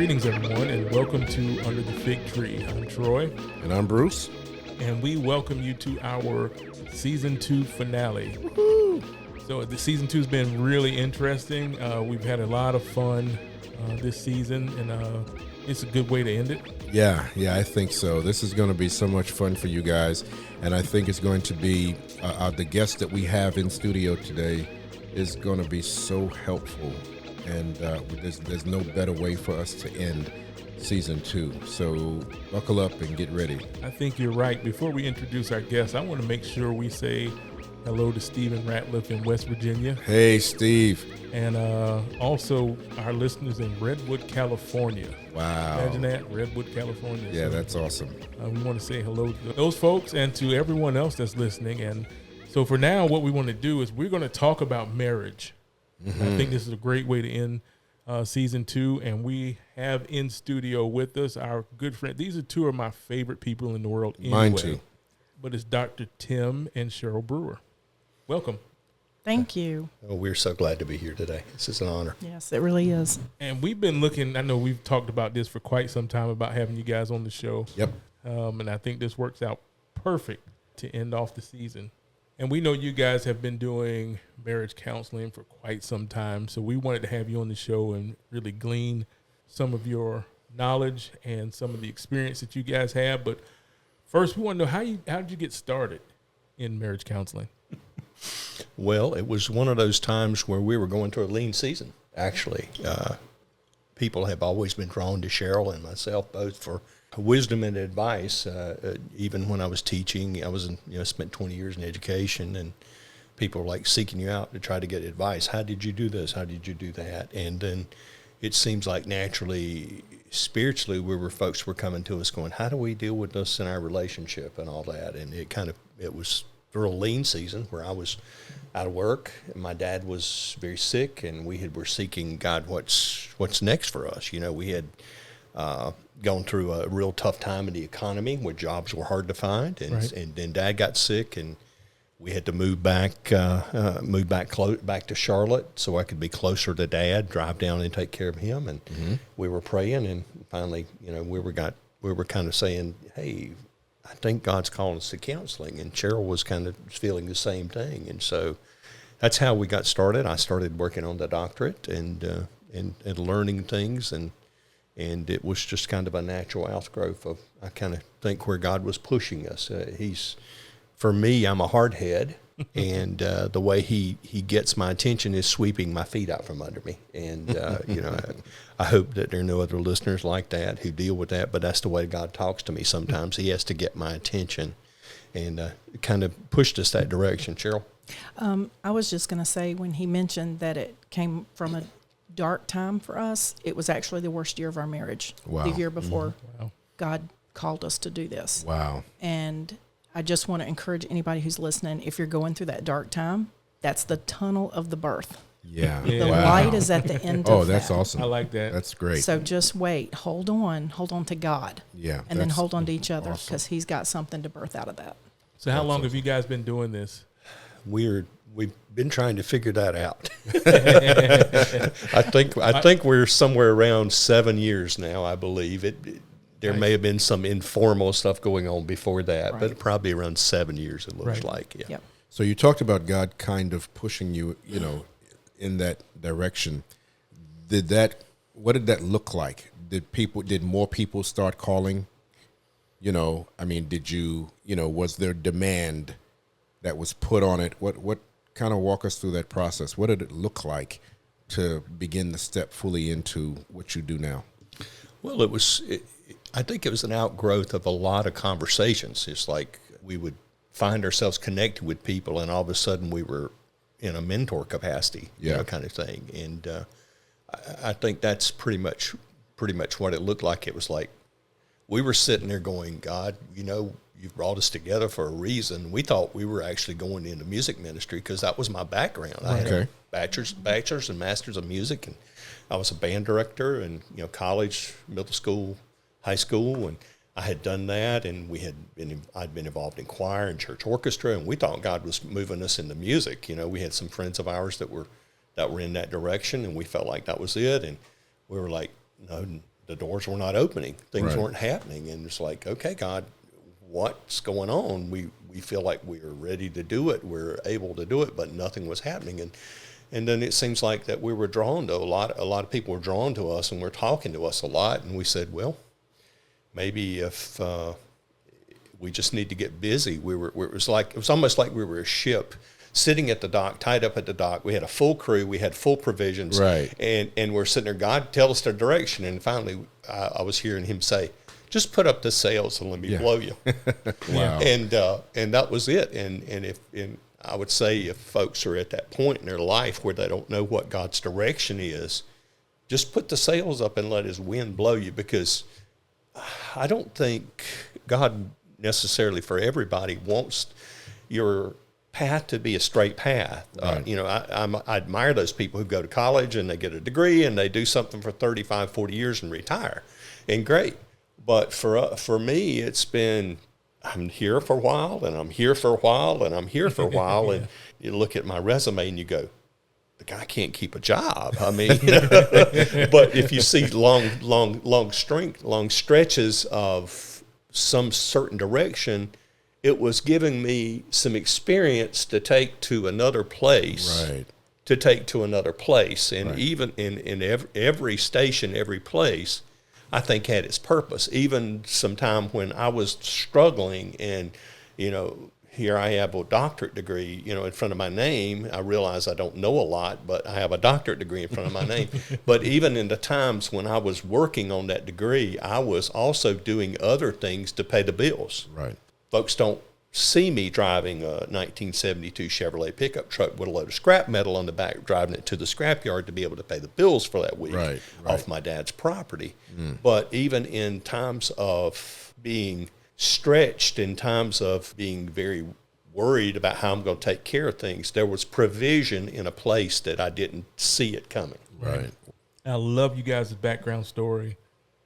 Greetings, everyone, and welcome to Under the Fig Tree. I'm Troy. And I'm Bruce. And we welcome you to our Season 2 finale. Woo-hoo. So the Season 2 has been really interesting. We've had a lot of fun this season, and it's a good way to end it. Yeah, I think so. This is going to be so much fun for you guys, and I think it's going to be, the guest that we have in studio today is going to be so helpful, and there's no better way for us to end Season 2. So buckle up and get ready. I think you're right. Before we introduce our guest, I want to make sure we say hello to Stephen Ratliff in West Virginia. Hey, Steve. And also our listeners in Redwood, California. Wow. Imagine that, Redwood, California. Yeah, so, that's awesome. We want to say hello to those folks and to everyone else that's listening. And so for now, what we want to do is we're going to talk about marriage. Mm-hmm. I think this is a great way to end Season 2. And we have in studio with us our good friend. These are two of my favorite people in the world anyway. Mine too. But it's Dr. Tim and Sheryl Brewer. Welcome. Thank you. Oh, we're so glad to be here today. This is an honor. Yes, it really is. And we've been looking, I know we've talked about this for quite some time about having you guys on the show. Yep. And I think this works out perfect to end off the season. And we know you guys have been doing marriage counseling for quite some time. So we wanted to have you on the show and really glean some of your knowledge and some of the experience that you guys have. But first, we want to know how did you get started in marriage counseling? Well, it was one of those times where we were going through a lean season, actually. People have always been drawn to Sheryl and myself, both for wisdom and advice. Even when I was teaching, I spent 20 years in education, and people were like seeking you out to try to get advice. How did you do this? How did you do that? And then it seems like naturally, spiritually, folks were coming to us going, how do we deal with this in our relationship and all that? And it was through a lean season where I was out of work, and my dad was very sick, and were seeking, God, what's next for us? You know, we had gone through a real tough time in the economy where jobs were hard to find, and right. and then Dad got sick, and we had to move back to Charlotte so I could be closer to Dad, drive down and take care of him, and we were praying, and finally, we were kind of saying, hey, I think God's calling us to counseling, and Sheryl was kind of feeling the same thing, and so that's how we got started. I started working on the doctorate and learning things, and it was just kind of a natural outgrowth of, I kind of think, where God was pushing us. For me, I'm a hardhead, and the way he gets my attention is sweeping my feet out from under me, and I hope that there are no other listeners like that who deal with that, but that's the way God talks to me sometimes. He has to get my attention, and it kind of pushed us that direction. Sheryl? I was just going to say, when he mentioned that it came from a dark time for us, it was actually the worst year of our marriage. Wow. The year before Wow. God called us to do this. Wow. And I just want to encourage anybody who's listening, if you're going through that dark time, that's the tunnel of the birth. Yeah. The The Wow. light is at the end Oh, of that's that. awesome. I like that. That's great. So just wait, hold on to God, Yeah. and then that's hold on to each other, awesome. because he's got something to birth out of that. So how long have you guys been doing this? We've been trying to figure that out. I think we're somewhere around 7 years now, I believe. There may have been some informal stuff going on before that, Right. but probably around 7 years, it looks Right. like. Yeah. Yep. So you talked about God kind of pushing you, in that direction. What did that look like? Did more people start calling? Was there demand that was put on it? What kind of walk us through that process? What did it look like to begin to step fully into what you do now? Well, I think it was an outgrowth of a lot of conversations. It's like we would find ourselves connected with people, and all of a sudden we were in a mentor capacity, kind of thing. And I think that's pretty much what it looked like. It was like we were sitting there going, God, you've brought us together for a reason. We thought we were actually going into music ministry because that was my background. I had a bachelor's and master's of music, and I was a band director in college, middle school, high school, and I had done that, and I'd been involved in choir and church orchestra, and we thought God was moving us into music. We had some friends of ours that were in that direction, and we felt like that was it, and we were like, no, the doors were not opening. Things Right. weren't happening. And it's like, okay, God, what's going on? We feel like we are ready to do it. We're able to do it, but nothing was happening. And then it seems like that we were drawn to a lot of people were drawn to us and were talking to us a lot. And we said, well, maybe if we just need to get busy. It was almost like we were a ship sitting at the dock, tied up at the dock. We had a full crew, we had full provisions, Right. And we're sitting there. God, tell us the direction. And finally, I was hearing Him say, "Just put up the sails and let me blow you." Wow. And that was it. And I would say if folks are at that point in their life where they don't know what God's direction is, just put the sails up and let His wind blow you, because I don't think God necessarily for everybody wants your path to be a straight path. Right. I admire those people who go to college and they get a degree and they do something for 35, 40 years and retire. And great. But for me, it's been, I'm here for a while and I'm here for a while and I'm here for a while. Yeah. And you look at my resume and you go, the guy can't keep a job. I mean, but if you see long stretches of some certain direction, it was giving me some experience to take to another place. Right. To take to another place. And right. even in every station, every place, I think had its purpose. Even sometime when I was struggling and, here I have a doctorate degree, in front of my name. I realize I don't know a lot, but I have a doctorate degree in front of my name. But even in the times when I was working on that degree, I was also doing other things to pay the bills. Right. Folks don't see me driving a 1972 Chevrolet pickup truck with a load of scrap metal on the back, driving it to the scrapyard to be able to pay the bills for that week off my dad's property. But even in times of being stretched, in times of being very worried about how I'm going to take care of things, there was provision in a place that I didn't see it coming. Right. I love you guys' background story.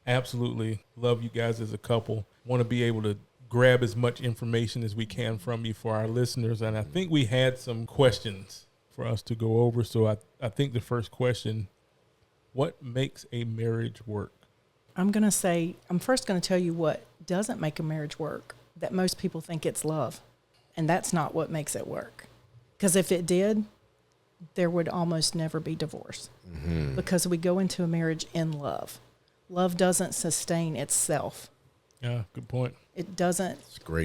Absolutely love you guys as a couple. Want to be able to grab as much information as we can from you for our listeners. And I think we had some questions for us to go over. So I think the first question, what makes a marriage work? I'm first going to tell you what doesn't make a marriage work, that most people think it's love. And that's not what makes it work. Because if it did, there would almost never be divorce. Mm-hmm. Because we go into a marriage in love. Love doesn't sustain itself. Yeah, good point. It doesn't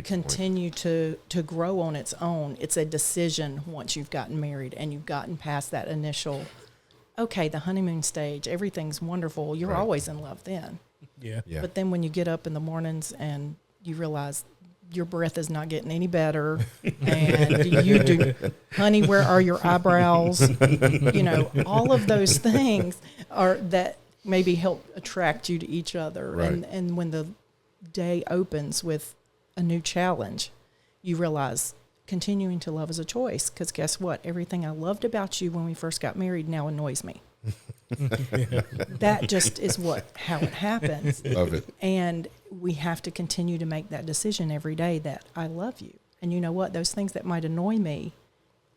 continue to grow on its own. It's a decision once you've gotten married and you've gotten past that initial, okay, the honeymoon stage, everything's wonderful. You're always in love then. Yeah. But then when you get up in the mornings and you realize your breath is not getting any better, and honey, where are your eyebrows? All of those things are that maybe help attract you to each other. Right. And when the day opens with a new challenge, you realize continuing to love is a choice. Because guess what? Everything I loved about you when we first got married now annoys me. That just is how it happens. Love it. And we have to continue to make that decision every day that I love you. And you know what? Those things that might annoy me,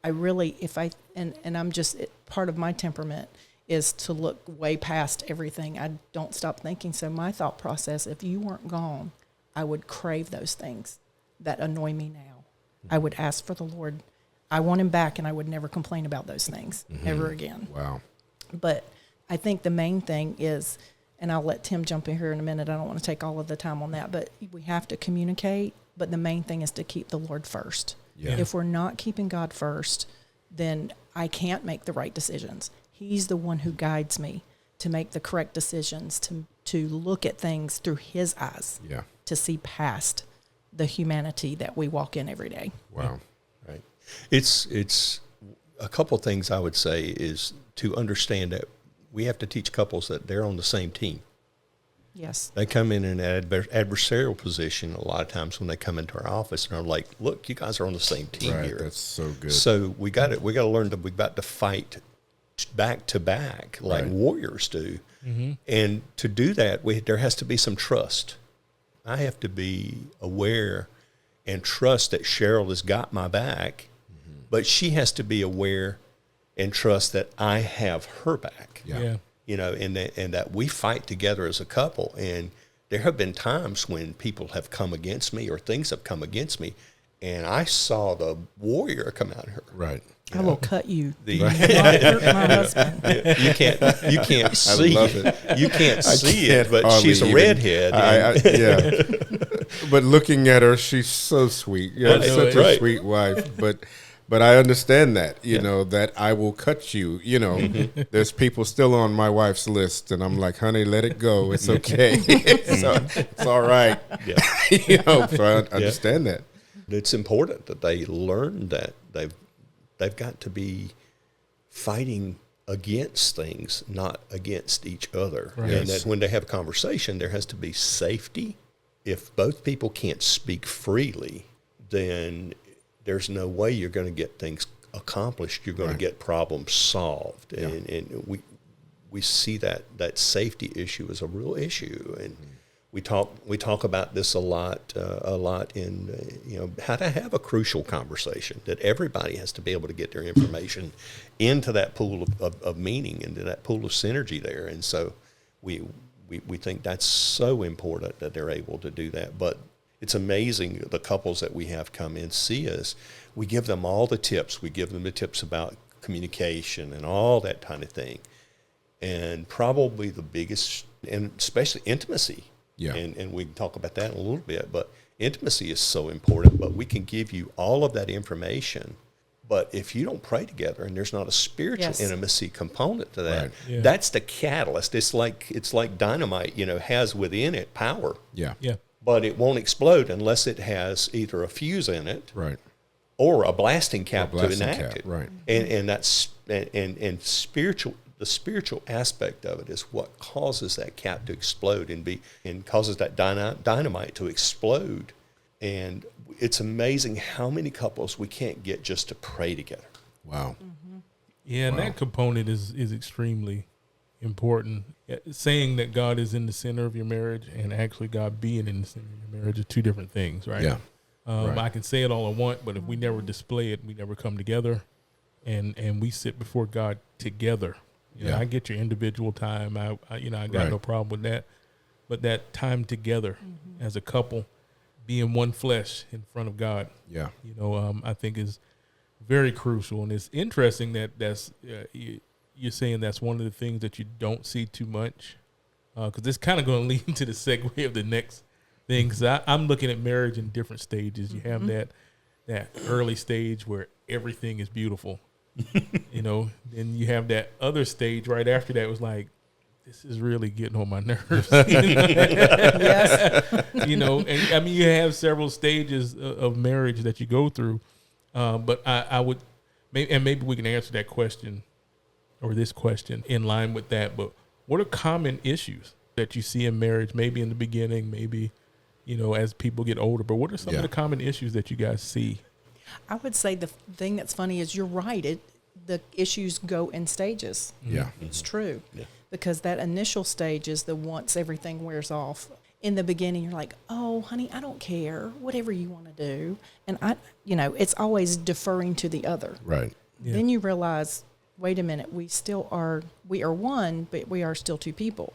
I'm just, part of my temperament is to look way past everything. I don't stop thinking. So my thought process, if you weren't gone, I would crave those things that annoy me now. I would ask for the Lord. I want Him back, and I would never complain about those things ever again. Wow. But I think the main thing is, and I'll let Tim jump in here in a minute. I don't want to take all of the time on that, but we have to communicate. But the main thing is to keep the Lord first. Yeah. If we're not keeping God first, then I can't make the right decisions. He's the one who guides me to make the correct decisions, to look at things through His eyes, to see past the humanity that we walk in every day. Wow. Right. It's a couple of things I would say is to understand that we have to teach couples that they're on the same team. Yes. They come in an adversarial position a lot of times when they come into our office and are like, look, you guys are on the same team here. That's so good. So we got to learn that we've got to fight back to back like warriors do. Mm-hmm. And to do that, there has to be some trust. I have to be aware and trust that Sheryl has got my back, but she has to be aware and trust that I have her back. Yeah. and that we fight together as a couple. And there have been times when people have come against me or things have come against me, and I saw the warrior come out of her. Right. I will cut you. The Hurt my husband. you can't see it. You can't see can't it, but hardly she's a even- redhead. Yeah. But looking at her, she's so sweet. Yeah, Right. such a Right. sweet wife. But I understand that, that I will cut you. There's people still on my wife's list, and I'm like, honey, let it go. It's okay. It's all right. Yeah. So I understand that. It's important that they learn that they've got to be fighting against things, not against each other. Right. And Yes. that when they have a conversation, there has to be safety. If both people can't speak freely, then there's no way you're going to get things accomplished. You're going Right. to get problems solved. Yeah. And we see that safety issue as a real issue. And we talk about this a lot in how to have a crucial conversation, that everybody has to be able to get their information into that pool of meaning, into that pool of synergy there. And so we think that's so important that they're able to do that. But it's amazing the couples that we have come in see us. We give them all the tips. We give them the tips about communication and all that kind of thing. And probably the biggest, and especially intimacy. Yeah. And we can talk about that in a little bit, but intimacy is so important. But we can give you all of that information. But if you don't pray together and there's not a spiritual Yes. intimacy component to that, Right. Yeah. that's the catalyst. It's like dynamite, has within it power, Yeah. Yeah. but it won't explode unless it has either a fuse in it Right. or a blasting cap blasting to enact cap, it. right. And that's and spiritual. The spiritual aspect of it is what causes that cap to explode and causes that dynamite to explode. And it's amazing how many couples we can't get just to pray together. Wow. Yeah, and that component is extremely important. Saying that God is in the center of your marriage and actually God being in the center of your marriage are two different things, right? Yeah. Right. I can say it all I want, but if we never display it, we never come together, and we sit before God together. Yeah. I get your individual time. I got Right. no problem with that, but that time together as a couple, being one flesh in front of God, Yeah. I think is very crucial. And it's interesting that you're saying that's one of the things that you don't see too much, because it's kind of going to lead into the segue of the next thing. Because I'm looking at marriage in different stages. You have that early stage where everything is beautiful, then you have that other stage right after that was like, this is really getting on my nerves. Yes. And I mean, you have several stages of marriage that you go through. But I would, maybe we can answer that question or this question in line with that. But what are common issues that you see in marriage? Maybe in the beginning, maybe, as people get older. But what are some of the common issues that you guys see? I would say the thing that's funny is you're right. The issues go in stages. Yeah. It's true. Yeah. Because that initial stage is the once everything wears off. In the beginning, you're like, oh, honey, I don't care. Whatever you want to do. And it's always deferring to the other. Right. Yeah. Then you realize, wait a minute, we are one, but we are still two people.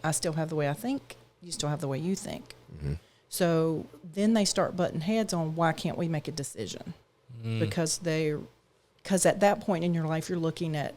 I still have the way I think. You still have the way you think. Mm-hmm. So then they start butting heads on why can't we make a decision? Because at that point in your life, you're looking at,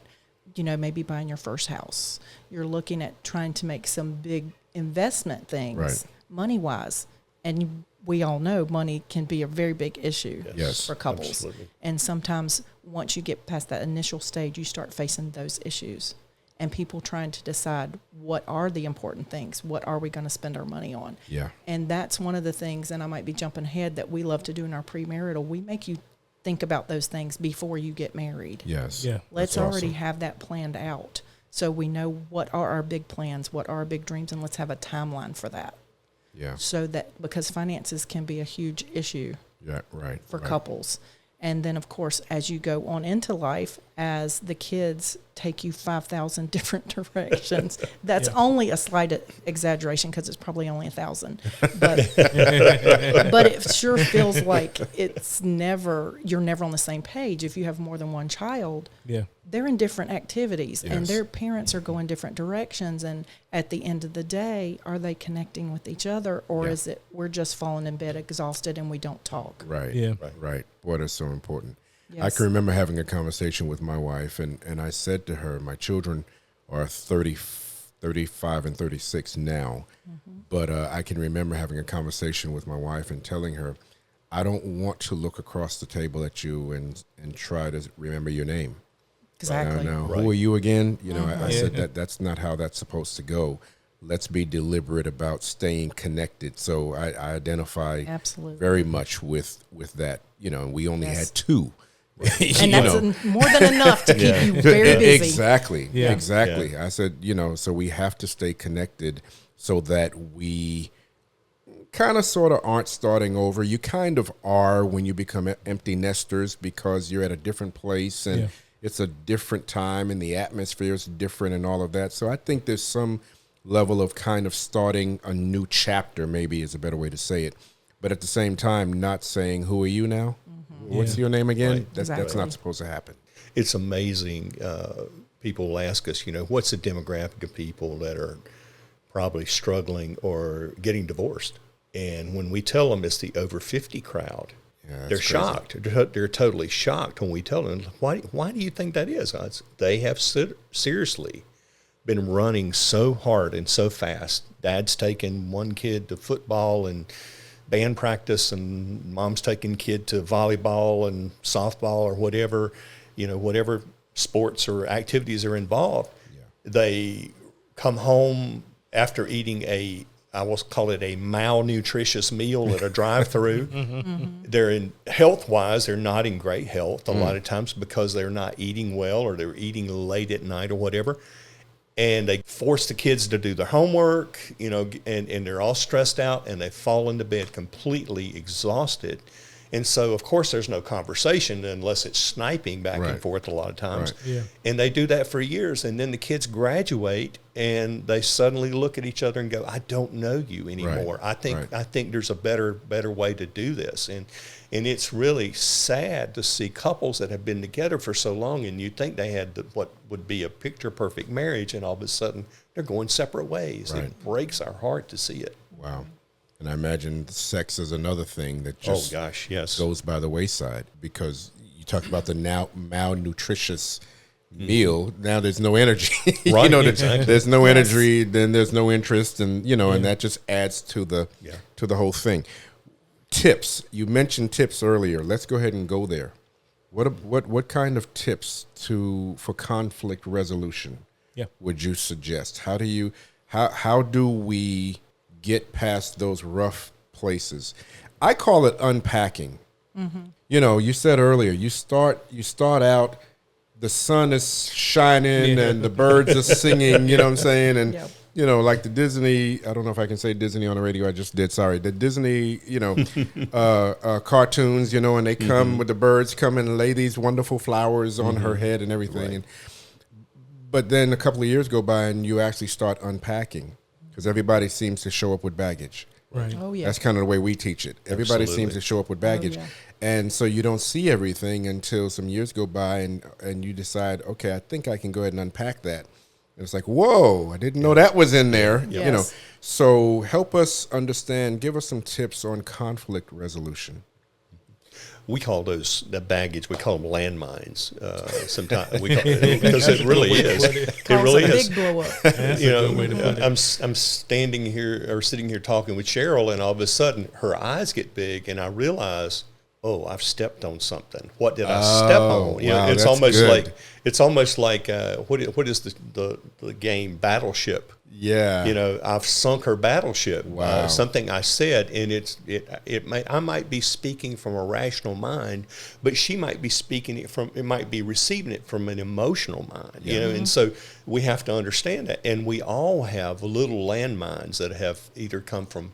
maybe buying your first house. You're looking at trying to make some big investment things, Right. money-wise. And we all know money can be a very big issue Yes, for couples. absolutely. And sometimes once you get past that initial stage, you start facing those issues. And people trying to decide what are the important things? What are we going to spend our money on? Yeah. And that's one of the things, and I might be jumping ahead, that we love to do in our premarital. We make you think about those things before you get married. Yes. Yeah. Let's That's already awesome. have that planned out so we know what are our big plans, what are our big dreams, and let's have a timeline for that. Yeah. So that, because finances can be a huge issue Yeah. Right. for right. couples. And then, of course, as you go on into life, as the kids take you 5,000 different directions. That's only a slight exaggeration because it's probably only 1,000. But it sure feels like you're never on the same page. If you have more than one child, they're in different activities and their parents are going different directions. And at the end of the day, are they connecting with each other, or is it we're just falling in bed exhausted and we don't talk? Right. Yeah. Right. Boy, that's so important. Yes. I can remember having a conversation with my wife, and I said to her, my children are 35 and 36 now, but I can remember having a conversation with my wife and telling her, I don't want to look across the table at you and try to remember your name. Exactly. Now, who are you again? You know, I said that's not how that's supposed to go. Let's be deliberate about staying connected. So I identify very much with that. You know, we only had 2. And that's more than enough to keep you very busy. Exactly. Yeah. Exactly. Yeah. I said, so we have to stay connected so that we kind of sort of aren't starting over. You kind of are when you become empty nesters because you're at a different place and it's a different time and the atmosphere is different and all of that. So I think there's some level of kind of starting a new chapter, maybe is a better way to say it. But at the same time, not saying, who are you now? What's your name again? Right. That's not supposed to happen. It's amazing. People will ask us, what's the demographic of people that are probably struggling or getting divorced? And when we tell them it's the over 50 crowd, they're shocked. They're totally shocked when we tell them, why do you think that is? They have seriously been running so hard and so fast. Dad's taking one kid to football and band practice, and mom's taking kid to volleyball and softball or whatever, whatever sports or activities are involved. They come home after eating I will call it a malnutritious meal at a drive-through. They're health-wise, they're not in great health a lot of times because they're not eating well or they're eating late at night or whatever. And they force the kids to do their homework, and they're all stressed out and they fall into bed completely exhausted. And so, of course, there's no conversation unless it's sniping back and forth a lot of times. Right. Yeah. And they do that for years. And then the kids graduate and they suddenly look at each other and go, I don't know you anymore. I think there's a better way to do this. And it's really sad to see couples that have been together for so long and you think they had what would be a picture-perfect marriage, and all of a sudden they're going separate ways. Right. It breaks our heart to see it. Wow. And I imagine sex is another thing that just goes by the wayside because you talked about the now malnutritious meal. Now there's no energy. Right. There's no energy, then there's no interest, and and that just adds to the whole thing. Tips. You mentioned tips earlier. Let's go ahead and go there. What kind of tips for conflict resolution would you suggest? How do we get past those rough places? I call it unpacking. You said earlier, you start out, the sun is shining and the birds are singing, you know what I'm saying? And like the Disney, I don't know if I can say Disney on the radio, I just did, sorry. The Disney, cartoons, and they come with the birds come and lay these wonderful flowers on her head and everything. Right. But then a couple of years go by and you actually start unpacking because everybody seems to show up with baggage. Right. Oh, yeah. That's kind of the way we teach it. Everybody Absolutely. seems to show up with baggage. Oh, yeah. And so you don't see everything until some years go by and you decide, okay, I think I can go ahead and unpack that. And it's like, whoa, I didn't know that was in there. Yes. So help us understand, give us some tips on conflict resolution. We call the baggage, we call them landmines. Sometimes because it really is. It really is. Big blow up. That's a good way to put it. I'm standing here or sitting here talking with Sheryl, and all of a sudden her eyes get big, and I realize, oh, I've stepped on something. What did I step on? Wow, it's that's almost good. like what is the game Battleship? Yeah. I've sunk her battleship. Wow. Something I said, and I might be speaking from a rational mind, but she might be might be receiving it from an emotional mind. And so we have to understand that. And we all have little landmines that have either come from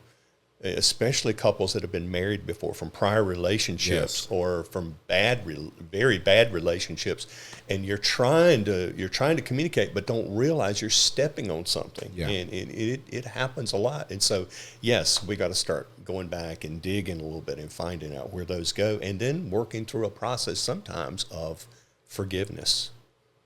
especially couples that have been married before from prior relationships Yes. or from very bad relationships, and you're trying to communicate, but don't realize you're stepping on something. Yeah. And it happens a lot. And so, yes, we got to start going back and digging a little bit and finding out where those go, and then working through a process sometimes of forgiveness,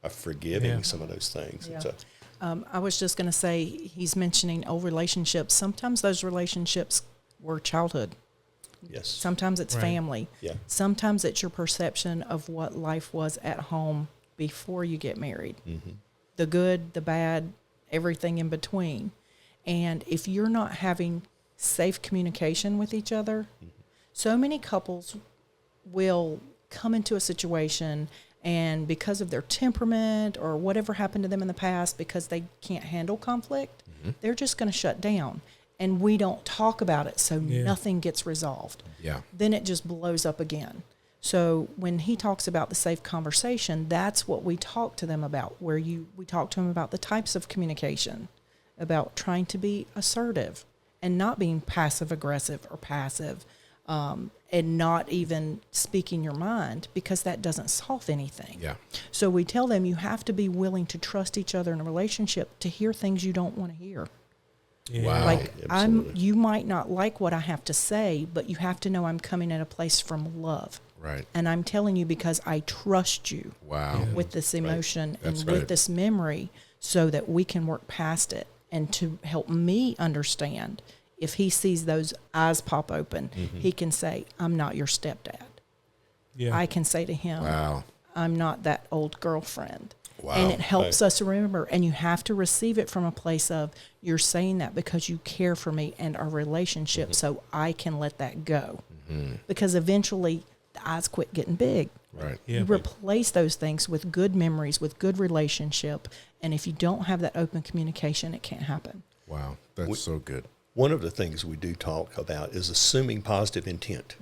of forgiving some of those things. Yeah. So, I was just going to say, he's mentioning old relationships. Sometimes those relationships were childhood. yes. Sometimes it's Right. family. Yeah. Sometimes it's your perception of what life was at home before you get married. Mm-hmm. The good, the bad, everything in between. And if you're not having safe communication with each other, so many couples will come into a situation, and because of their temperament or whatever happened to them in the past, because they can't handle conflict, they're just going to shut down. And we don't talk about it, so nothing gets resolved. Yeah. Then it just blows up again. So when he talks about the safe conversation, that's what we talk to them about, where we talk to them about the types of communication, about trying to be assertive and not being passive aggressive or passive, and not even speaking your mind, because that doesn't solve anything. Yeah. So we tell them you have to be willing to trust each other in a relationship to hear things you don't want to hear. Yeah. Wow. Like absolutely. you might not like what I have to say, but you have to know I'm coming at a place from love. Right. And I'm telling you because I trust you Wow. with this emotion That's and with right. this memory, so that we can work past it, and to help me understand. If he sees those eyes pop open, he can say, I'm not your stepdad. Yeah. I can say to him, Wow. I'm not that old girlfriend. Wow. And it helps us remember. And you have to receive it from a place of, you're saying that because you care for me and our relationship, so I can let that go. Because eventually the eyes quit getting big. Right. Yeah. You replace those things with good memories, with good relationship. And if you don't have that open communication, it can't happen. Wow. That's so good. One of the things we do talk about is assuming positive intent.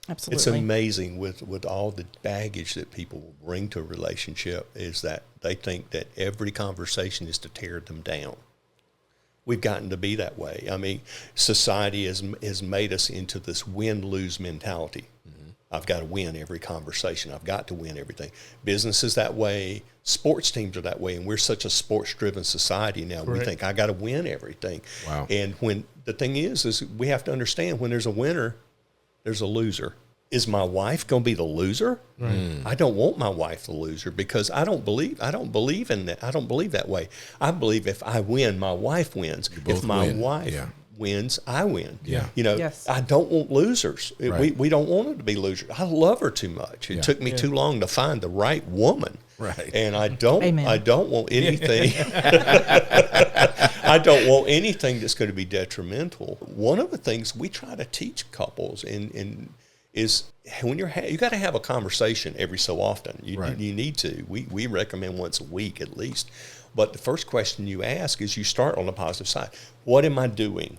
Absolutely. It's amazing with all the baggage that people bring to a relationship, is that they think that every conversation is to tear them down. We've gotten to be that way. I mean, society has made us into this win-lose mentality. I've got to win every conversation. I've got to win everything. Business is that way. Sports teams are that way. And we're such a sports-driven society now. Correct. We think, I got to win everything. Wow. And when the thing is we have to understand, when there's a winner, there's a loser. Is my wife going to be the loser? Right. I don't want my wife the loser, because I don't believe in that. I don't believe that way. I believe if I win, my wife wins. If both my win. wife Yeah. wins, I win. Yeah. You know, Yes. I don't want losers. Right. We don't want them to be losers. I love her too much. It Yeah. took me too long to find the right woman. Right. And I don't Amen. want anything. I don't want anything that's going to be detrimental. One of the things we try to teach couples is when you got to have a conversation every so often. Right. You need to. We recommend once a week at least. But the first question you ask is, you start on the positive side. What am I doing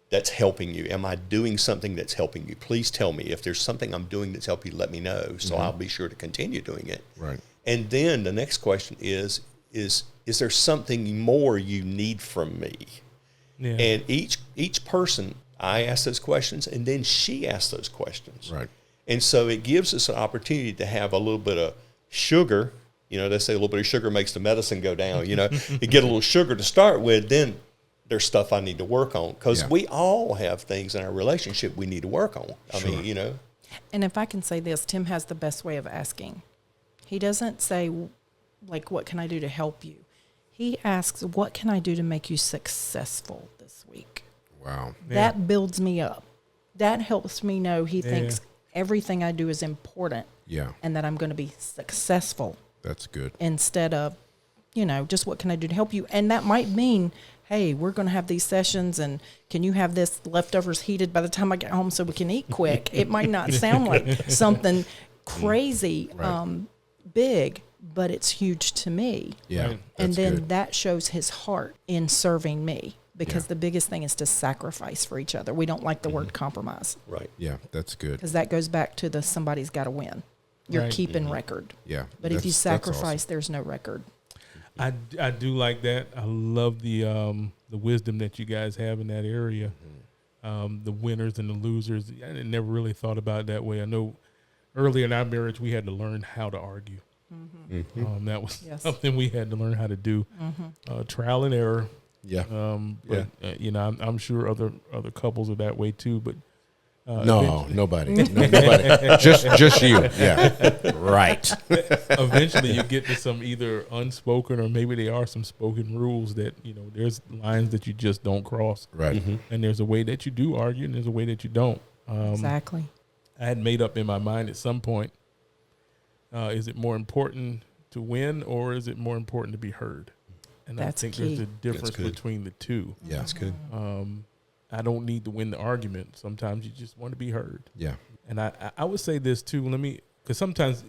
that's helping you? Am I doing something that's helping you? Please tell me. If there's something I'm doing that's helping you, let me know, so I'll be sure to continue doing it. Right. And then the next question is there something more you need from me? Yeah. And each person, I ask those questions, and then she asks those questions. Right. And so it gives us an opportunity to have a little bit of sugar. You know, they say a little bit of sugar makes the medicine go down. You know, you get a little sugar to start with, then there's stuff I need to work on, because Yeah. we all have things in our relationship we need to work on. I Sure. mean, you know. And if I can say this, Tim has the best way of asking. He doesn't say, like, what can I do to help you? He asks, what can I do to make you successful this week? Wow. Yeah. That builds me up. That helps me know he thinks everything I do is important Yeah. and that I'm going to be successful, That's good. instead of, just what can I do to help you? And that might mean, hey, we're going to have these sessions, and can you have this leftovers heated by the time I get home so we can eat quick? It might not sound like something crazy, Right. big, but it's huge to me. Yeah. Right. And That's then good. that shows his heart in serving me, because Yeah. the biggest thing is to sacrifice for each other. We don't like the word compromise, Right. Yeah, that's good. because that goes back to somebody's got to win. You're Right. keeping record. Yeah. But if you that's sacrifice, awesome. there's no record. I do like that. I love the wisdom that you guys have in that area. the winners and the losers. I never really thought about it that way. I know early in our marriage, we had to learn how to argue. That was something we had to learn how to do. Trial and error. Yeah. I'm sure other couples are that way too, but nobody. Just you. Yeah. Right. Eventually you get to some either unspoken or maybe they are some spoken rules that, there's lines that you just don't cross. Right. And there's a way that you do argue and there's a way that you don't. Exactly. I had made up in my mind at some point, is it more important to win or is it more important to be heard? And That's I think key. there's a difference between the two. Yeah. That's good. I don't need to win the argument. Sometimes you just want to be heard. Yeah. And I would say this too. Because sometimes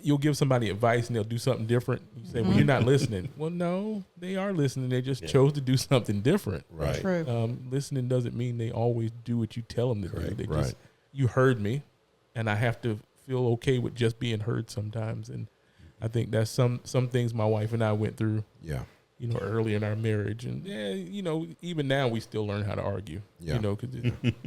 you'll give somebody advice and they'll do something different. You say, well, you're not listening. Well, no, they are listening. They just chose to do something different. Right. True. Listening doesn't mean they always do what you tell them to do. They Right. just, you heard me, and I have to feel okay with just being heard sometimes. And I think that's some things my wife and I went through. Yeah. Early in our marriage, and even now we still learn how to argue. Yeah. Because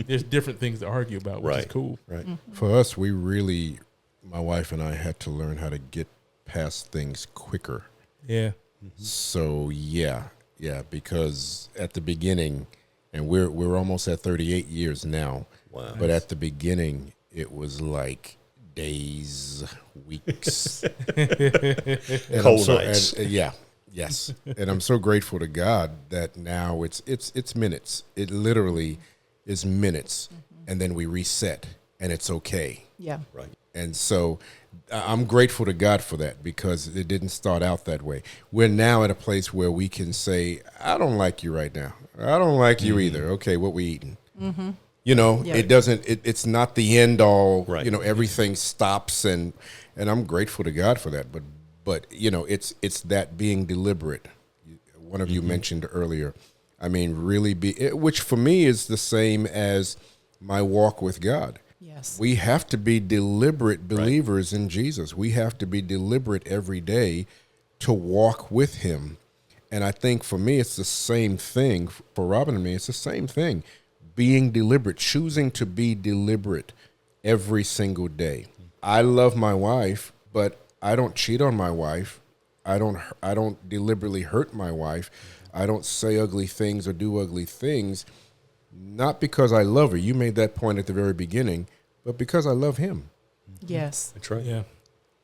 there's different things to argue about, which is cool. Right. For us, my wife and I had to learn how to get past things quicker. Yeah. So because at the beginning, and we're almost at 38 years now. Wow. But at the beginning, it was like days, weeks, and Cold nights. Yes. And I'm so grateful to God that now it's minutes. It literally is minutes, and then we reset, and it's okay. Yeah. Right. And so I'm grateful to God for that, because it didn't start out that way. We're now at a place where we can say, I don't like you right now. I don't like you either. Okay, what we eating? It doesn't, it's not the end all, Right. Everything stops, and I'm grateful to God for that. But it's that being deliberate. One of you mentioned earlier. I mean, really which for me is the same as my walk with God. Yes. We have to be deliberate believers in Jesus. We have to be deliberate every day to walk with him. And I think for me, it's the same thing. For Robin and me, it's the same thing. Being deliberate, choosing to be deliberate every single day. I love my wife, but I don't cheat on my wife. I don't deliberately hurt my wife. I don't say ugly things or do ugly things, not because I love her. You made that point at the very beginning, but because I love him. Yes. That's right. Yeah.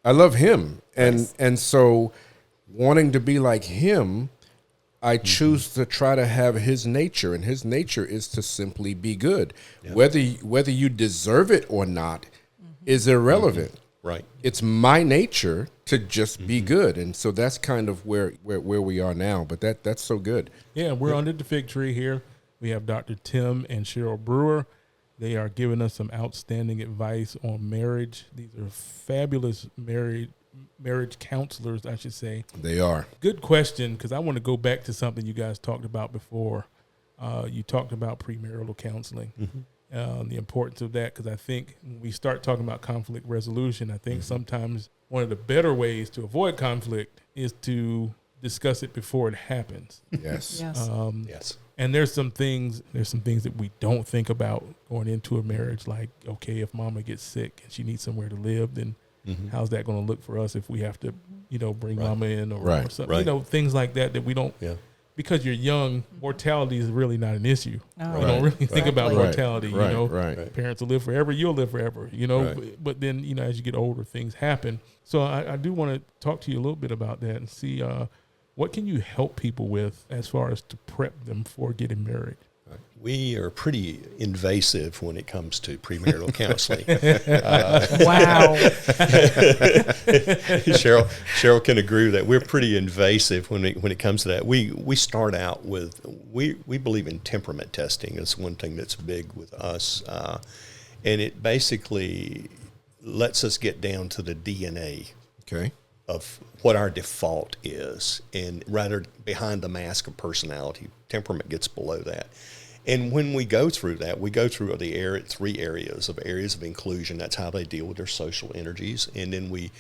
I love him. And so wanting to be like him, I choose to try to have his nature, and his nature is to simply be good. Yeah. Whether you deserve it or not is irrelevant. Right. It's my nature to just be good. And so that's kind of where we are now. But that's so good. Yeah, we're under the fig tree here. We have Dr. Tim and Sheryl Brewer. They are giving us some outstanding advice on marriage. These are fabulous marriage counselors, I should say. They are. Good question, because I want to go back to something you guys talked about before. You talked about premarital counseling. The importance of that, because I think when we start talking about conflict resolution, I think sometimes one of the better ways to avoid conflict is to discuss it before it happens. Yes. Yes. And there's some things that we don't think about going into a marriage, like, okay, if mama gets sick and she needs somewhere to live, then how's that going to look for us if we have to, bring mama in or something, things like that we don't. Yeah. Because you're young, mortality is really not an issue. No. We don't really think about mortality. Right. Parents will live forever. You'll live forever. But then as you get older, things happen. So I do want to talk to you a little bit about that and see what can you help people with as far as to prep them for getting married. We are pretty invasive when it comes to premarital counseling. Wow. Sheryl can agree with that. We're pretty invasive when it comes to that. We start out with, we believe in temperament testing. It's one thing that's big with us. And it basically lets us get down to the DNA of what our default is, and rather behind the mask of personality. Temperament gets below that. And when we go through that, we go through three areas of inclusion. That's how they deal with their social energies, and then we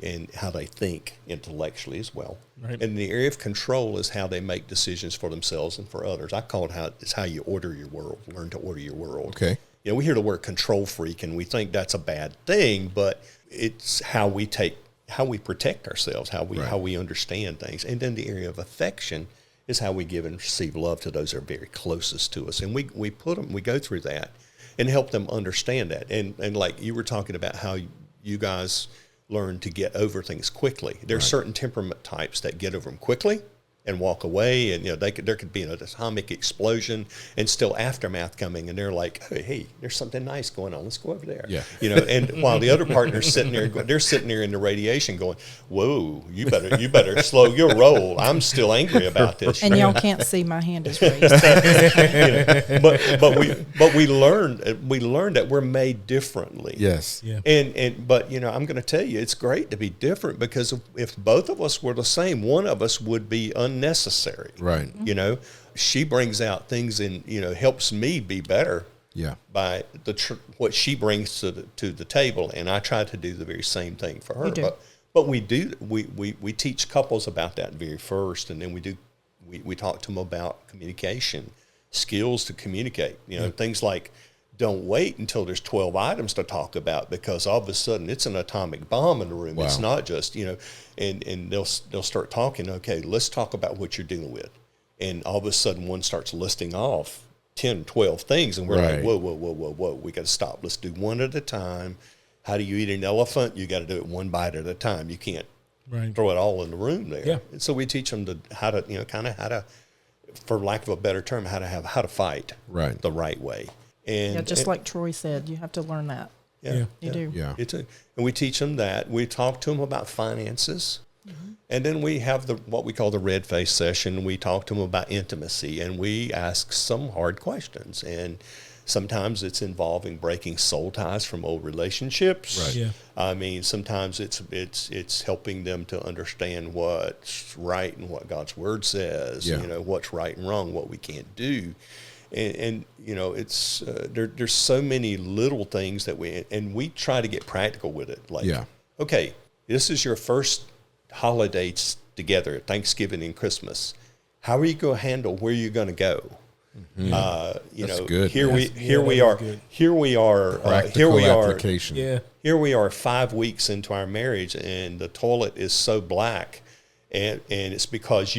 and how they think intellectually as well. Right. And the area of control is how they make decisions for themselves and for others. I call it's how you order your world. Learn to order your world. Okay. You know, we hear the word control freak, and we think that's a bad thing, but it's how we protect ourselves, how we understand things. And then the area of affection is how we give and receive love to those that are very closest to us. And we go through that and help them understand that. And like you were talking about how you guys learn to get over things quickly. There's certain temperament types that get over them quickly and walk away, and there could be an atomic explosion and still aftermath coming, and they're like, hey, there's something nice going on, let's go over there. Yeah. And while the other partner's sitting there, they're sitting there in the radiation going, whoa, you better slow your roll, I'm still angry about this. And y'all can't see my hand is raised. But we learned that we're made differently. Yes. Yeah. But I'm going to tell you, it's great to be different, because if both of us were the same, one of us would be unnecessary. Right. She brings out things and helps me be better. Yeah. By what she brings to the table, and I try to do the very same thing for her. You do. But we teach couples about that very first, and then we talk to them about communication skills to communicate. Things like, don't wait until there's 12 items to talk about, because all of a sudden it's an atomic bomb in the room. Wow. It's not just, and they'll start talking, okay, let's talk about what you're dealing with. And all of a sudden one starts listing off 10, 12 things, and we're like, whoa, we got to stop. Let's do one at a time. How do you eat an elephant? You got to do it one bite at a time. You can't throw it all in the room there. Yeah. And so we teach them how to, for lack of a better term, how to fight the right way. And just like Troy said, you have to learn that. Yeah. You do. Yeah. And we teach them that. We talk to them about finances. Mm-hmm. And then we have what we call the red face session. We talk to them about intimacy, and we ask some hard questions. And sometimes it's involving breaking soul ties from old relationships. Right. Yeah. I mean, sometimes it's helping them to understand what's right and what God's word says. Yeah. What's right and wrong, what we can't do. And it's there's so many little things that we try to get practical with it. Like, okay, this is your first holidays together, Thanksgiving and Christmas. How are you going to handle where you're going to go? Mm-hmm. That's good. Here we are. Practical application. Yeah. Here we are 5 weeks into our marriage, and the toilet is so black, and it's because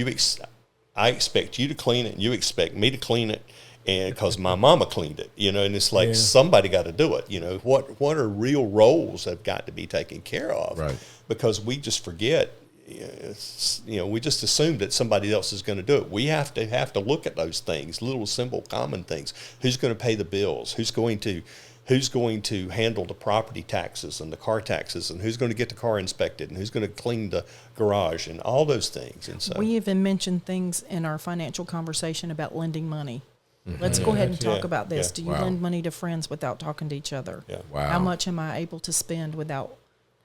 I expect you to clean it, and you expect me to clean it. And because my mama cleaned it, and it's like somebody got to do it. What are real roles that have got to be taken care of? Right. Because we just forget, we just assume that somebody else is going to do it. We have to look at those things, little simple common things. Who's going to pay the bills? Who's going to handle the property taxes and the car taxes, and who's going to get the car inspected, and who's going to clean the garage, and all those things. And so we even mentioned things in our financial conversation about lending money. Let's go ahead and talk about this. Yeah. Do you lend money to friends without talking to each other? Yeah. Wow. How much am I able to spend without,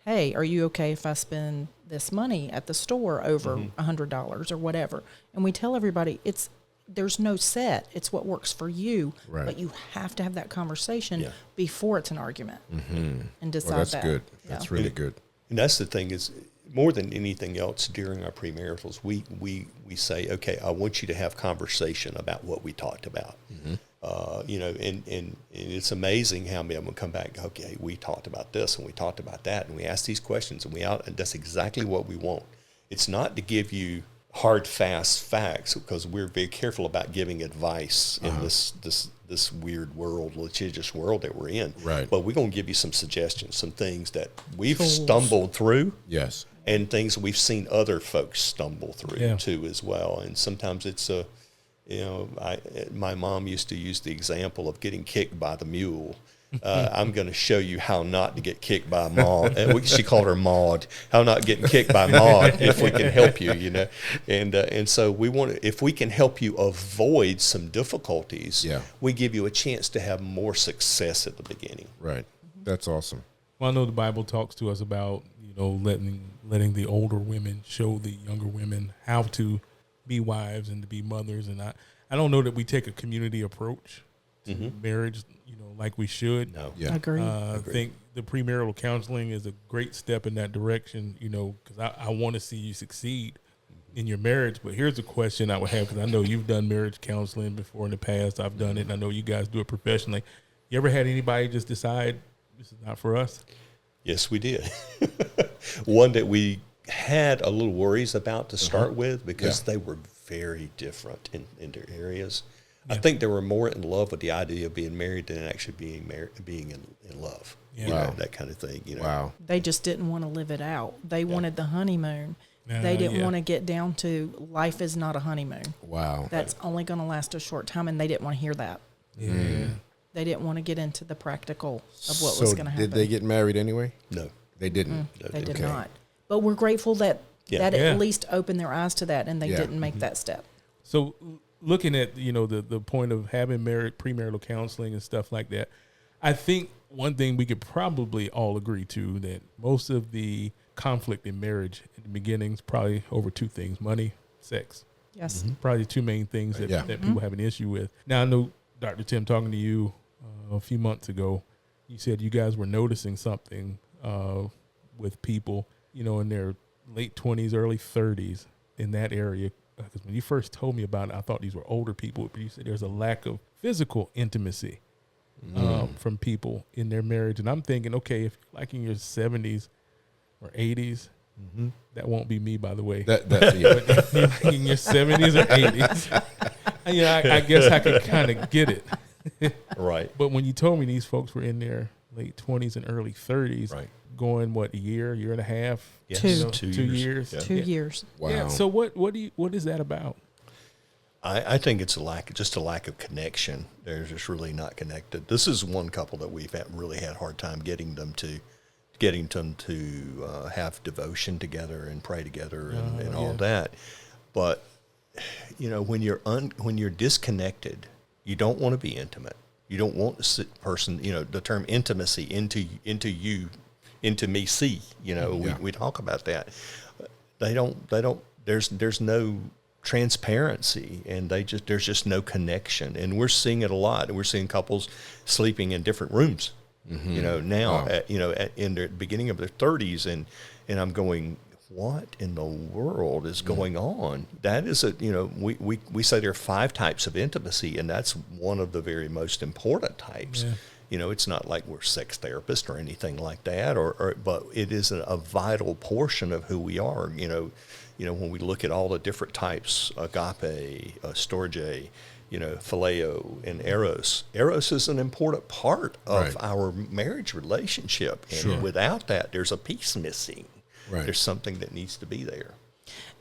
hey, are you okay if I spend this money at the store over $100 or whatever? And we tell everybody there's no set. It's what works for you. Right. But you have to have that conversation before it's an argument and decide Well, that's that. good. That's really good. And that's the thing is, more than anything else, during our premaritals, we say, okay, I want you to have conversation about what we talked about. And it's amazing how many of them come back and go, okay, we talked about this and we talked about that, and we ask these questions, and that's exactly what we want. It's not to give you hard, fast facts, because we're very careful about giving advice in this weird world, litigious world that we're in. Right. But we're going to give you some suggestions, some things that we've stumbled through. Yes. And things we've seen other folks stumble through too as well. And sometimes it's my mom used to use the example of getting kicked by the mule. I'm going to show you how not to get kicked by Maud. And she called her Maud. How not getting kicked by Maud if we can help you, And so we want if we can help you avoid some difficulties, we give you a chance to have more success at the beginning. Right. That's awesome. Well, I know the Bible talks to us about, letting the older women show the younger women how to be wives and to be mothers. And I don't know that we take a community approach to marriage, like we should. No. Yeah. Agree. I think the premarital counseling is a great step in that direction, because I want to see you succeed in your marriage. But here's a question I would have, because I know you've done marriage counseling before in the past. I've done it, and I know you guys do it professionally. You ever had anybody just decide this is not for us? Yes, we did. One that we had a little worries about to start with because they were very different in their areas. I think they were more in love with the idea of being married than actually being in love. Yeah. Wow. That kind of thing. Wow. They just didn't want to live it out. They wanted the honeymoon. They didn't want to get down to life is not a honeymoon. Wow. That's only going to last a short time, and they didn't want to hear that. Yeah. They didn't want to get into the practical of what was going to happen. Did they get married anyway? No. They didn't. They did Okay. not. But we're grateful that Yeah. at least opened their eyes to that, and they Yeah. didn't make that step. So looking at, the point of having premarital counseling and stuff like that, I think one thing we could probably all agree to, that most of the conflict in marriage at the beginning is probably over two things: money, sex. Yes. Probably the two main things that people have an issue with. Now, I know, Dr. Tim, talking to you a few months ago, you said you guys were noticing something with people, in their late 20s, early 30s in that area. Because when you first told me about it, I thought these were older people, but you said there's a lack of physical intimacy from people in their marriage. And I'm thinking, okay, if you're like in your 70s or 80s, that won't be me, by the way. Yeah. But if you're like in your 70s or 80s, I guess I can kind of get it. Right. But when you told me these folks were in their late 20s and early 30s, Right. going a year and a half, Yes. Two. 2 years. Yeah. 2 years. Wow. Yeah. So what is that about? I think it's a lack of connection. They're just really not connected. This is one couple that we've really had a hard time getting them to have devotion together and pray together and all that. But when you're disconnected, you don't want to be intimate. You don't want the person. The term intimacy into me see. We talk about that. They don't. There's no transparency, and there's just no connection. And we're seeing it a lot. We're seeing couples sleeping in different rooms. Now in the beginning of their 30s, and I'm going, what in the world is going on? That is we say there are 5 types of intimacy, and that's one of the very most important types. Yeah. It's not like we're sex therapists or anything like that, but it is a vital portion of who we are. When we look at all the different types, agape, storge, phileo, and eros. Eros is an important part of our marriage relationship, and without that, there's a piece missing. Right. There's something that needs to be there.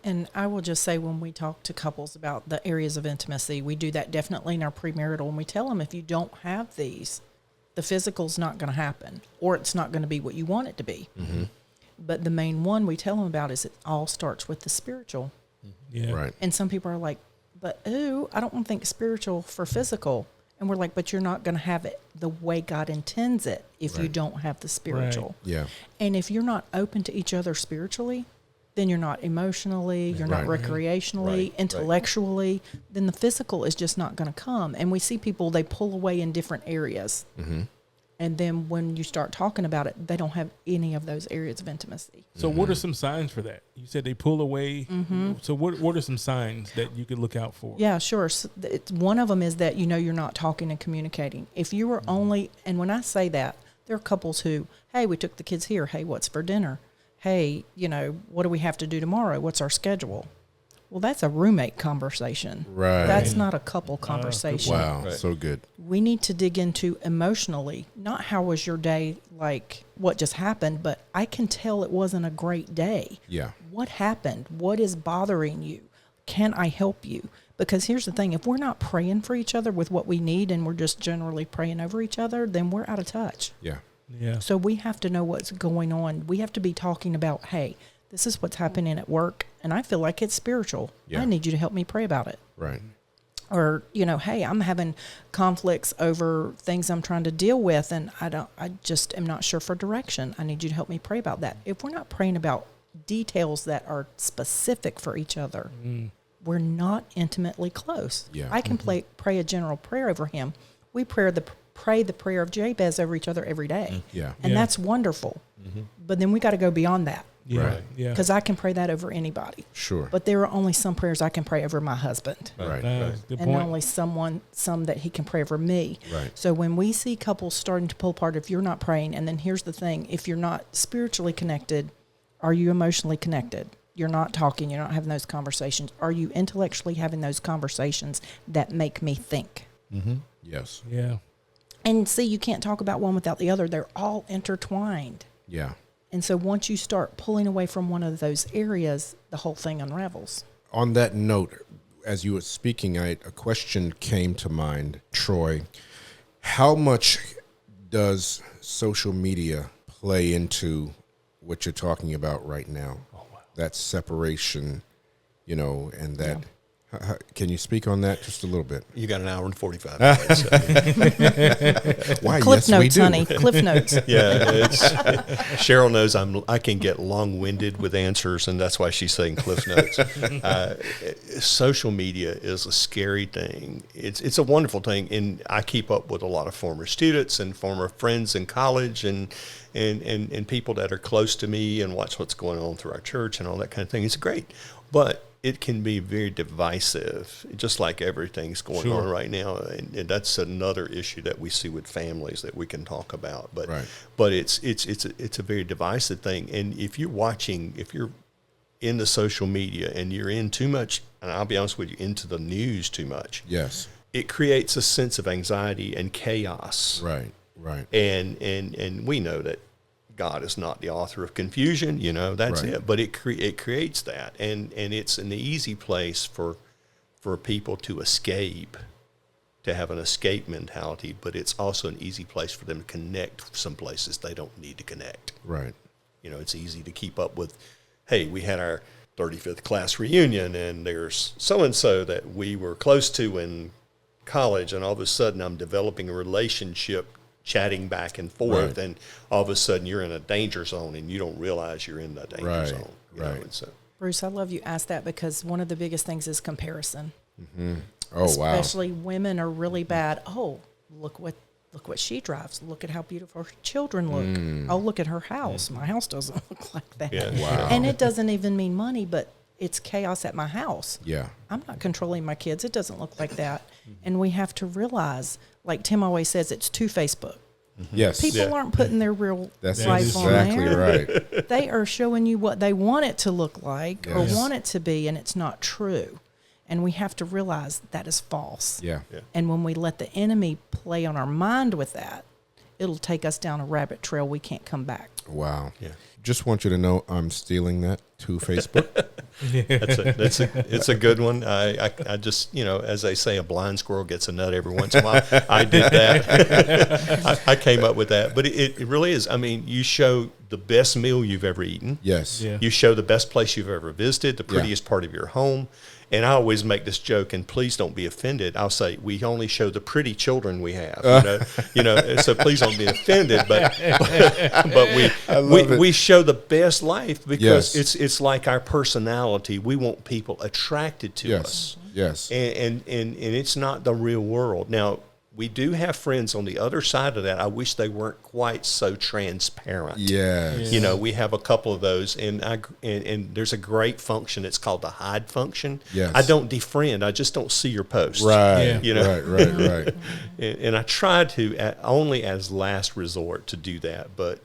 And I will just say, when we talk to couples about the areas of intimacy, we do that definitely in our premarital, and we tell them if you don't have these, the physical's not going to happen, or it's not going to be what you want it to be. Mm-hmm. But the main one we tell them about is it all starts with the spiritual. Yeah. Right. And some people are like, but I don't want to think spiritual for physical. And we're like, but you're not going to have it the way God intends it if you don't have the spiritual. Right. Yeah. And if you're not open to each other spiritually, then you're not emotionally, you're not recreationally, intellectually, then the physical is just not going to come. And we see people, they pull away in different areas. Mm-hmm. And then when you start talking about it, they don't have any of those areas of intimacy. So what are some signs for that? You said they pull away. Mm-hmm. So what are some signs that you could look out for? Yeah, sure. So one of them is that you're not talking and communicating. If you were only, and when I say that, there are couples who, hey, we took the kids here. Hey, what's for dinner? Hey, what do we have to do tomorrow? What's our schedule? Well, that's a roommate conversation. Right. That's not a couple conversation. Wow. Right. So good. We need to dig into emotionally, not how was your day, like what just happened, but I can tell it wasn't a great day. Yeah. What happened? What is bothering you? Can I help you? Because here's the thing, if we're not praying for each other with what we need and we're just generally praying over each other, then we're out of touch. Yeah. Yeah. So we have to know what's going on. We have to be talking about, hey, this is what's happening at work, and I feel like it's spiritual. Yeah. I need you to help me pray about it. Right. Or, hey, I'm having conflicts over things I'm trying to deal with, and I just am not sure for direction. I need you to help me pray about that. If we're not praying about details that are specific for each other, we're not intimately close. Yeah. I can pray a general prayer over him. We pray the prayer of Jabez over each other every day. Yeah. And Yeah. that's wonderful. But then we got to go beyond that, Yeah. Right. Yeah. because I can pray that over anybody. Sure. But there are only some prayers I can pray over my husband, Right. Good and point. only some that he can pray over me. Right. So when we see couples starting to pull apart, if you're not praying, and then here's the thing, if you're not spiritually connected, are you emotionally connected? You're not talking, you're not having those conversations. Are you intellectually having those conversations that make me think? Yes. Yeah. And see, you can't talk about one without the other. They're all intertwined. Yeah. And so once you start pulling away from one of those areas, the whole thing unravels. On that note, as you were speaking, a question came to mind, Troy. How much does social media play into what you're talking about right now? That separation, and that. Can you speak on that just a little bit? You got an hour and 45 minutes. Why? Cliff yes, we notes, do. honey. Cliff notes. Yeah, Cheryl knows I can get long-winded with answers, and that's why she's saying Cliff Notes. Social media is a scary thing. It's a wonderful thing, and I keep up with a lot of former students and former friends in college, and people that are close to me, and watch what's going on through our church and all that kind of thing. It's great, but it can be very divisive, just like everything's going on right now. And that's another issue that we see with families that we can talk about. But Right. but it's a very divisive thing. And if you're in the social media and you're in too much, and I'll be honest with you, into the news too much, Yes. it creates a sense of anxiety and chaos. Right. Right. And we know that God is not the author of confusion, that's Right. it. But it creates that, and it's an easy place for people to escape, to have an escape mentality. But it's also an easy place for them to connect some places they don't need to connect. Right. It's easy to keep up with. Hey, we had our 35th class reunion, and there's so and so that we were close to in college, and all of a sudden I'm developing a relationship, chatting back and forth, Right. and all of a sudden you're in a danger zone and you don't realize you're in the danger Right, zone. right. And so Bruce, I love you asked that, because one of the biggest things is comparison. Oh, wow. Especially women are really bad. Oh, look what she drives. Look at how beautiful her children look. Oh, look at her house. My house doesn't look like that. Yeah. Wow. And it doesn't even mean money, but it's chaos at my house. Yeah. I'm not controlling my kids. It doesn't look like that. And we have to realize, like Tim always says, it's to Facebook. Yes. People aren't putting their real That's life on exactly there. right. They are showing you what they want it to look like or Yes. want it to be, and it's not true. And we have to realize that is false. Yeah. And when we let the enemy play on our mind with that, it'll take us down a rabbit trail we can't come back. Wow. Yeah. Just want you to know I'm stealing that to Facebook. it's a good one. I just, as they say, a blind squirrel gets a nut every once in a while. I did that. I came up with that. But it really is. I mean, you show the best meal you've ever eaten. Yes. Yeah. You show the best place you've ever visited, the prettiest part of your home. And I always make this joke, and please don't be offended. I'll say we only show the pretty children we have, So please don't be offended. But we show the best life because Yes. it's like our personality. We want people attracted to us, Yes. and it's not the real world. Now we do have friends on the other side of that. I wish they weren't quite so transparent. Yes. We have a couple of those, and there's a great function. It's called the hide function. Yes. I don't defriend. I just don't see your post. Right. Yeah. Right. And I try to only as last resort to do that, but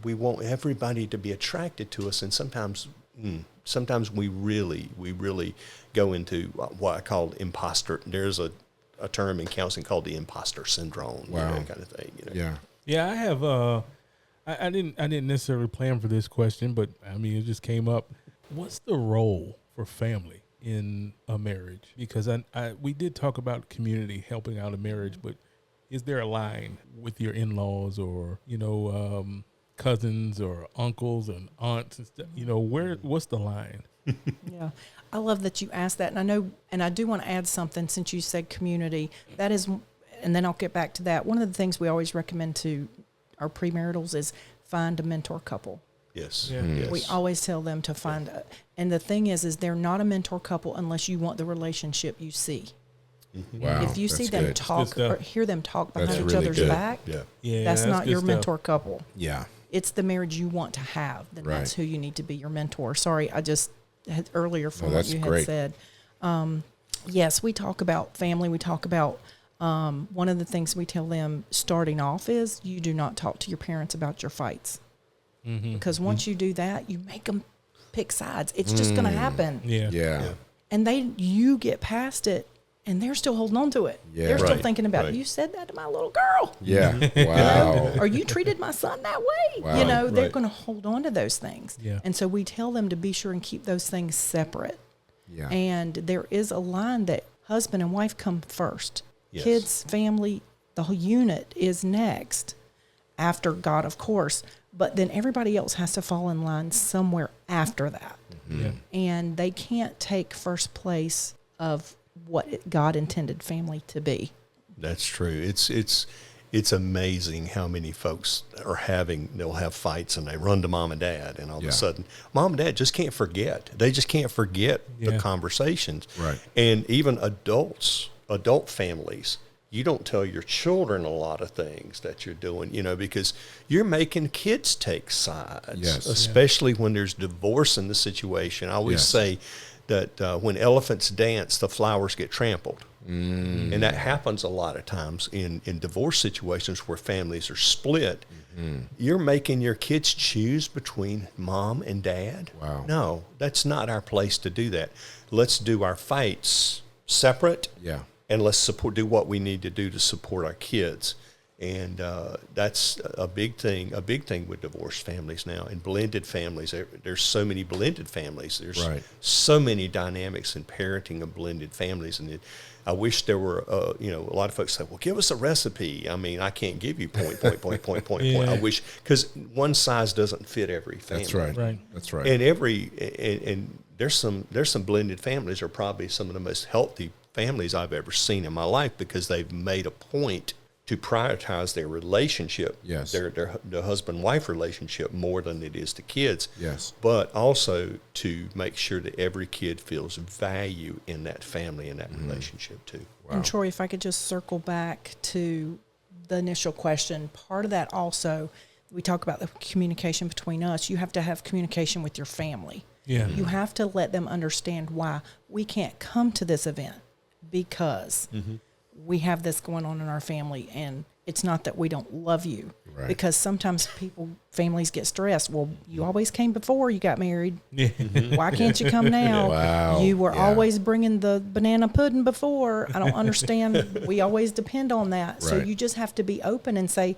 we want everybody to be attracted to us, and sometimes we really go into what I call imposter. There's a term in counseling called the imposter syndrome. Wow. Kind of thing. Yeah. Yeah, I have. I didn't necessarily plan for this question, but I mean, it just came up. What's the role for family in a marriage? Because we did talk about community helping out a marriage, but is there a line with your in-laws or cousins or uncles and aunts and stuff? What's the line? Yeah. I love that you asked that. And I know, and I do want to add something since you said community. That is, and then I'll get back to that. One of the things we always recommend to our premaritals is find a mentor couple. Yes. Yeah. Yes. We always tell them to find, and the thing is they're not a mentor couple unless you want the relationship you see. Wow. If you see them good. talk Good or stuff. hear them talk That's behind each really other's good. back, Yeah. Yeah, that's not good your stuff. mentor couple. Yeah. It's the marriage you want to have. Then that's Right. who you need to be your mentor. Sorry, I just had earlier from what that's you great. had said. Yes, we talk about family. We talk about one of the things we tell them starting off is you do not talk to your parents about your fights. Because once you do that, you make them pick sides. It's just going to happen. Yeah. Yeah. And you get past it, and they're still holding on to it. Yeah. They're still Right, thinking about, right. you said that to my little girl. Yeah. Wow. Or you treated my son that way. Wow. You know, they're Right. going to hold on to those things. Yeah. And so we tell them to be sure and keep those things separate. Yeah. And there is a line that husband and wife come first. Yes. Kids, family, the whole unit is next after God, of course. But then everybody else has to fall in line somewhere after that. Yeah. And they can't take first place of what God intended family to be. That's true. It's amazing how many folks they'll have fights and they run to mom and dad, and all of Yeah. a sudden mom and dad just can't forget. They just can't forget the Yeah. conversations. Right. And even adult families, you don't tell your children a lot of things that you're doing, because you're making kids take sides, Yes. especially when there's divorce in the situation. I always Yes. say that when elephants dance, the flowers get trampled. And that happens a lot of times in divorce situations where families are split. You're making your kids choose between mom and dad. Wow. No, that's not our place to do that. Let's do our fights separate. Yeah. And let's do what we need to do to support our kids. And that's a big thing with divorced families now and blended families. There's so many blended families. There's Right. so many dynamics in parenting of blended families. And I wish there were, a lot of folks say, well, give us a recipe. I mean, I can't give you point. Yeah. I wish, because one size doesn't fit every family. That's right. Right. That's right. And there's some blended families are probably some of the most healthy families I've ever seen in my life because they've made a point to prioritize their relationship, Yes. their husband-wife relationship more than it is to kids. Yes. But also to make sure that every kid feels value in that family and that relationship too. And Troy, if I could just circle back to the initial question, part of that also, we talk about the communication between us. You have to have communication with your family. Yeah. You have to let them understand why we can't come to this event because we have this going on in our family, and it's not that we don't love you. Right. Because sometimes families get stressed. Well, you always came before you got married. Yeah. Why can't you come now? Wow. You were Yeah. always bringing the banana pudding before. I don't understand. We always depend on that. So Right. you just have to be open and say,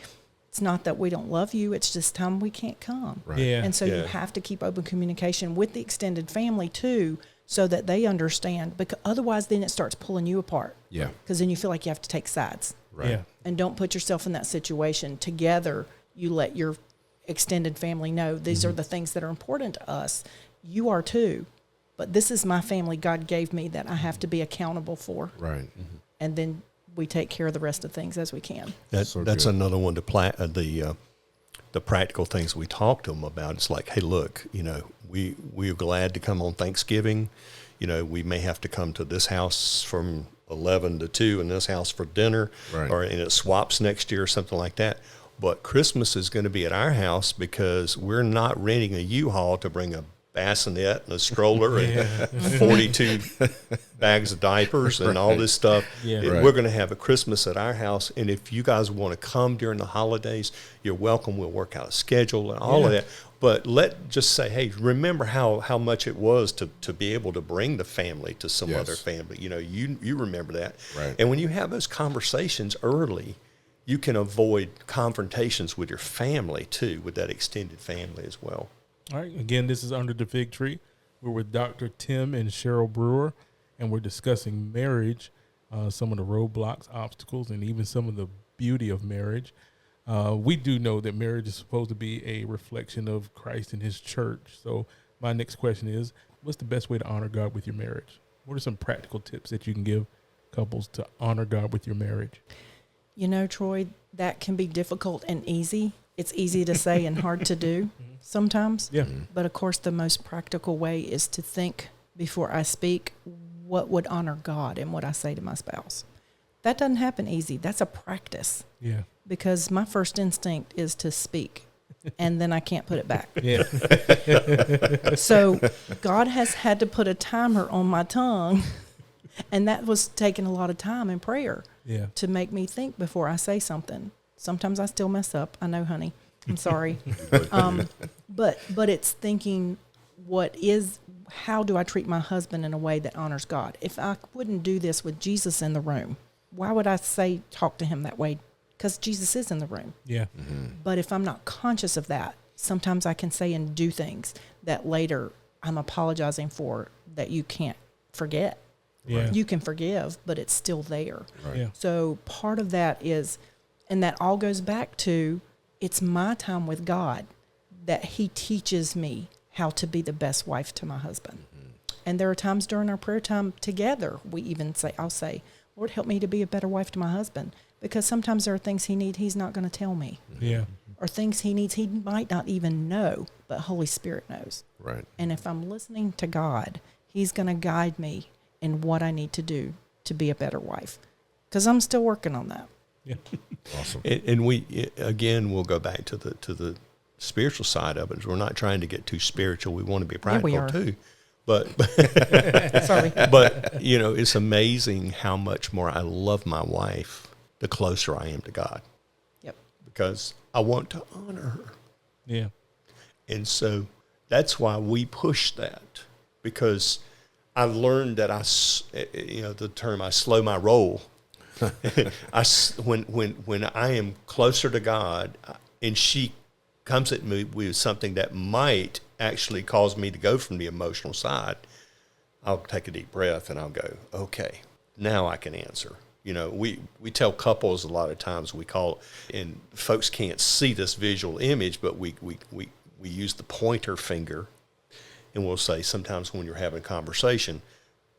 it's not that we don't love you. It's just time we can't come. Right. Yeah. And so you Yeah. have to keep open communication with the extended family too, so that they understand. Because otherwise, then it starts pulling you apart. Yeah. Because then you feel like you have to take sides. Right. Yeah. And don't put yourself in that situation. Together, you let your extended family know these are the things that are important to us. You are too. But this is my family God gave me that I have to be accountable for. Right. And then we take care of the rest of things as we can. That's So that's good. another one. The practical things we talk to them about. It's like, hey, look, we're glad to come on Thanksgiving. We may have to come to this house from 11 to 2 and this house for dinner, Right. and it swaps next year or something like that. But Christmas is going to be at our house because we're not renting a U-Haul to bring a bassinet and a stroller and 42 bags of diapers and all this stuff. Yeah. Right. We're going to have a Christmas at our house, and if you guys want to come during the holidays, you're welcome. We'll work out a schedule and all of Yeah. that. But just say, hey, remember how much it was to be able to bring the family to some Yes. other family. You remember that. Right. And when you have those conversations early, you can avoid confrontations with your family too, with that extended family as well. All right. Again, this is Under the Fig Tree. We're with Dr. Tim and Sheryl Brewer, and we're discussing marriage, some of the roadblocks, obstacles, and even some of the beauty of marriage. We do know that marriage is supposed to be a reflection of Christ and his church. So my next question is, what's the best way to honor God with your marriage? What are some practical tips that you can give couples to honor God with your marriage? Troy, that can be difficult and easy It's easy to say and hard to do sometimes. Yeah. But of course, the most practical way is to think before I speak what would honor God in what I say to my spouse. That doesn't happen easy. That's a practice, Yeah. because my first instinct is to speak, and then I can't put it back. Yeah. So God has had to put a timer on my tongue, and that was taking a lot of time and prayer Yeah. to make me think before I say something. Sometimes I still mess up. I know, honey. I'm sorry. But it's thinking how do I treat my husband in a way that honors God? If I wouldn't do this with Jesus in the room, why would I talk to him that way? Because Jesus is in the room. Yeah. But if I'm not conscious of that, sometimes I can say and do things that later I'm apologizing for that you can't forget. Yeah. You can forgive, but it's still there. Right. Yeah. So part of that is, and that all goes back to, it's my time with God that he teaches me how to be the best wife to my husband. And there are times during our prayer time together, I'll say, Lord, help me to be a better wife to my husband. Because sometimes there are things he's not going to tell me. Yeah. Or things he might not even know, but Holy Spirit knows. Right. And if I'm listening to God, he's going to guide me in what I need to do to be a better wife. Because I'm still working on that. Yeah. Awesome. And we'll go back to the spiritual side of it. We're not trying to get too spiritual. We want to be practical we are. too. But Sorry. but it's amazing how much more I love my wife the closer I am to God. Yep. Because I want to honor her. Yeah. And so that's why we push that, because I've learned that the term, I slow my roll. When I am closer to God and she comes at me with something that might actually cause me to go from the emotional side, I'll take a deep breath and I'll go, okay, now I can answer. We tell couples a lot of times, we call, and folks can't see this visual image, but we use the pointer finger, and we'll say sometimes when you're having a conversation,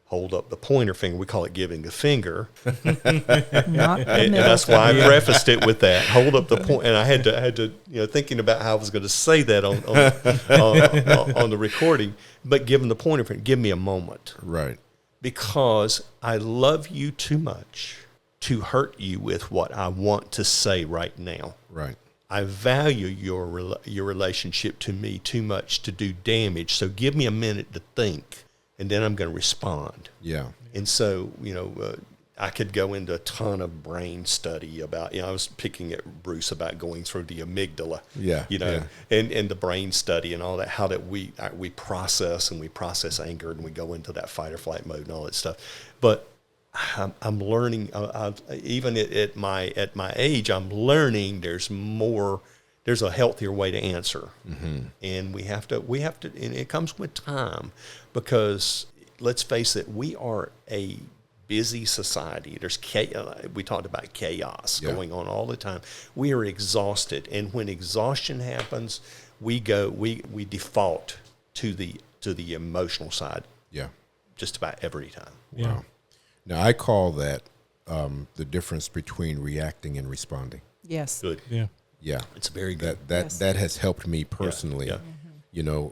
hold up the pointer finger. We call it giving the finger. Not the And middle that's why I finger. prefaced it with that. Hold up the point. And I had to thinking about how I was going to say that on the recording, but giving the pointer finger, give me a moment. Right. Because I love you too much to hurt you with what I want to say right now. Right. I value your relationship to me too much to do damage. So give me a minute to think, and then I'm going to respond. Yeah. And so, I could go into a ton of brain study about, I was picking at Bruce about going through the amygdala, Yeah, and the brain study and all that, how that we process anger, and we go into that fight or flight mode and all that stuff. But I'm learning, even at my age, I'm learning there's a healthier way to answer. Mm-hmm. And we have to, and it comes with time, because let's face it, we are a busy society. There's we talked about chaos going on all the time. We are exhausted, and when exhaustion happens, we default to the emotional side. Yeah. Just about every time. Yeah. Wow. Now I call that the difference between reacting and responding. Yes. Good. Yeah. Yeah. It's very good. That has helped me personally. Yeah.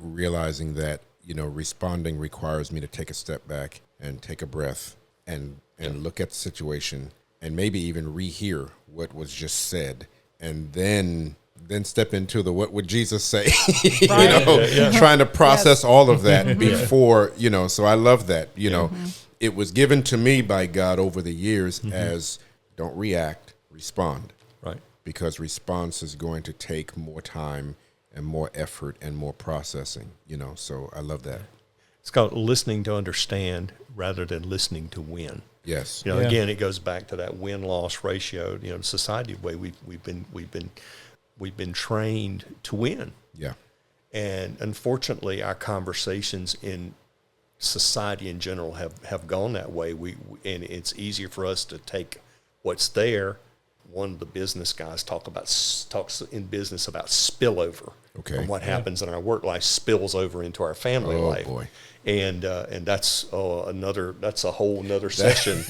Realizing that responding requires me to take a step back and take a breath and look at the situation and maybe even rehear what was just said, and then step into the what would Jesus say, Right. trying to process all of that before, so I love that, it was given to me by God over the years as don't react, respond. Right. Because response is going to take more time and more effort and more processing, so I love that. It's called listening to understand rather than listening to win. Yes. Again, it goes back to that win-loss ratio. Society way we've been trained to win. Yeah. And unfortunately, our conversations in society in general have gone that way. And it's easier for us to take what's there one of the business guys talks in business about spillover. Okay. And what happens in our work life spills over into our family life. Boy. And that's a whole nother session.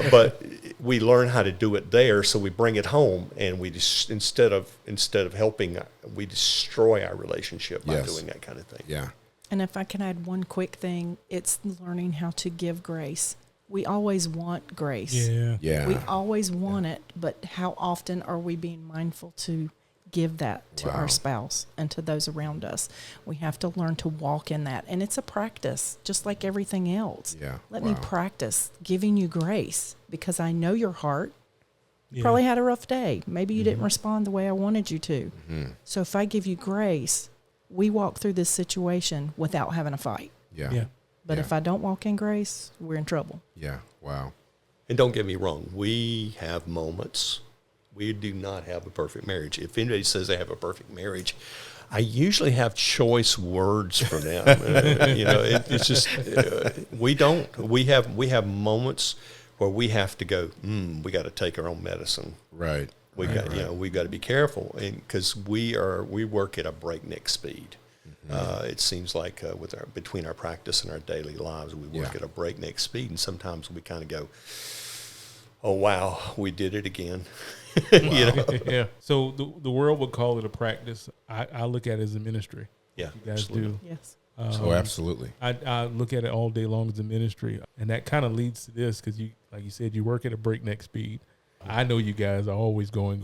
But we learn how to do it there, so we bring it home, and we just instead of helping, we destroy our relationship by doing that kind of thing. Yeah. And if I can add one quick thing, it's learning how to give grace. We always want grace. Yeah. We always want it, but how often are we being mindful to give that to our spouse and to those around us? We have to learn to walk in that. And it's a practice, just like everything else. Yeah. Let me practice giving you grace, because I know your heart. You probably had a rough day. Maybe you didn't respond the way I wanted you to. So if I give you grace, we walk through this situation without having a fight. Yeah. But if I don't walk in grace, we're in trouble. Yeah. Wow. And don't get me wrong, we have moments. We do not have a perfect marriage. If anybody says they have a perfect marriage, I usually have choice words for them. It's just we don't. We have moments where we have to go. We got to take our own medicine. Right. We got to be careful, and because we work at a breakneck speed. It seems like between our practice and our daily lives, we work at a breakneck speed, and sometimes we kind of go, "Oh wow, we did it again." Yeah. So the world would call it a practice. I look at it as a ministry. Yeah, you guys absolutely. do. Yes. Absolutely. I look at it all day long as a ministry, and that kind of leads to this, because you, like you said, you work at a breakneck speed. I know you guys are always going,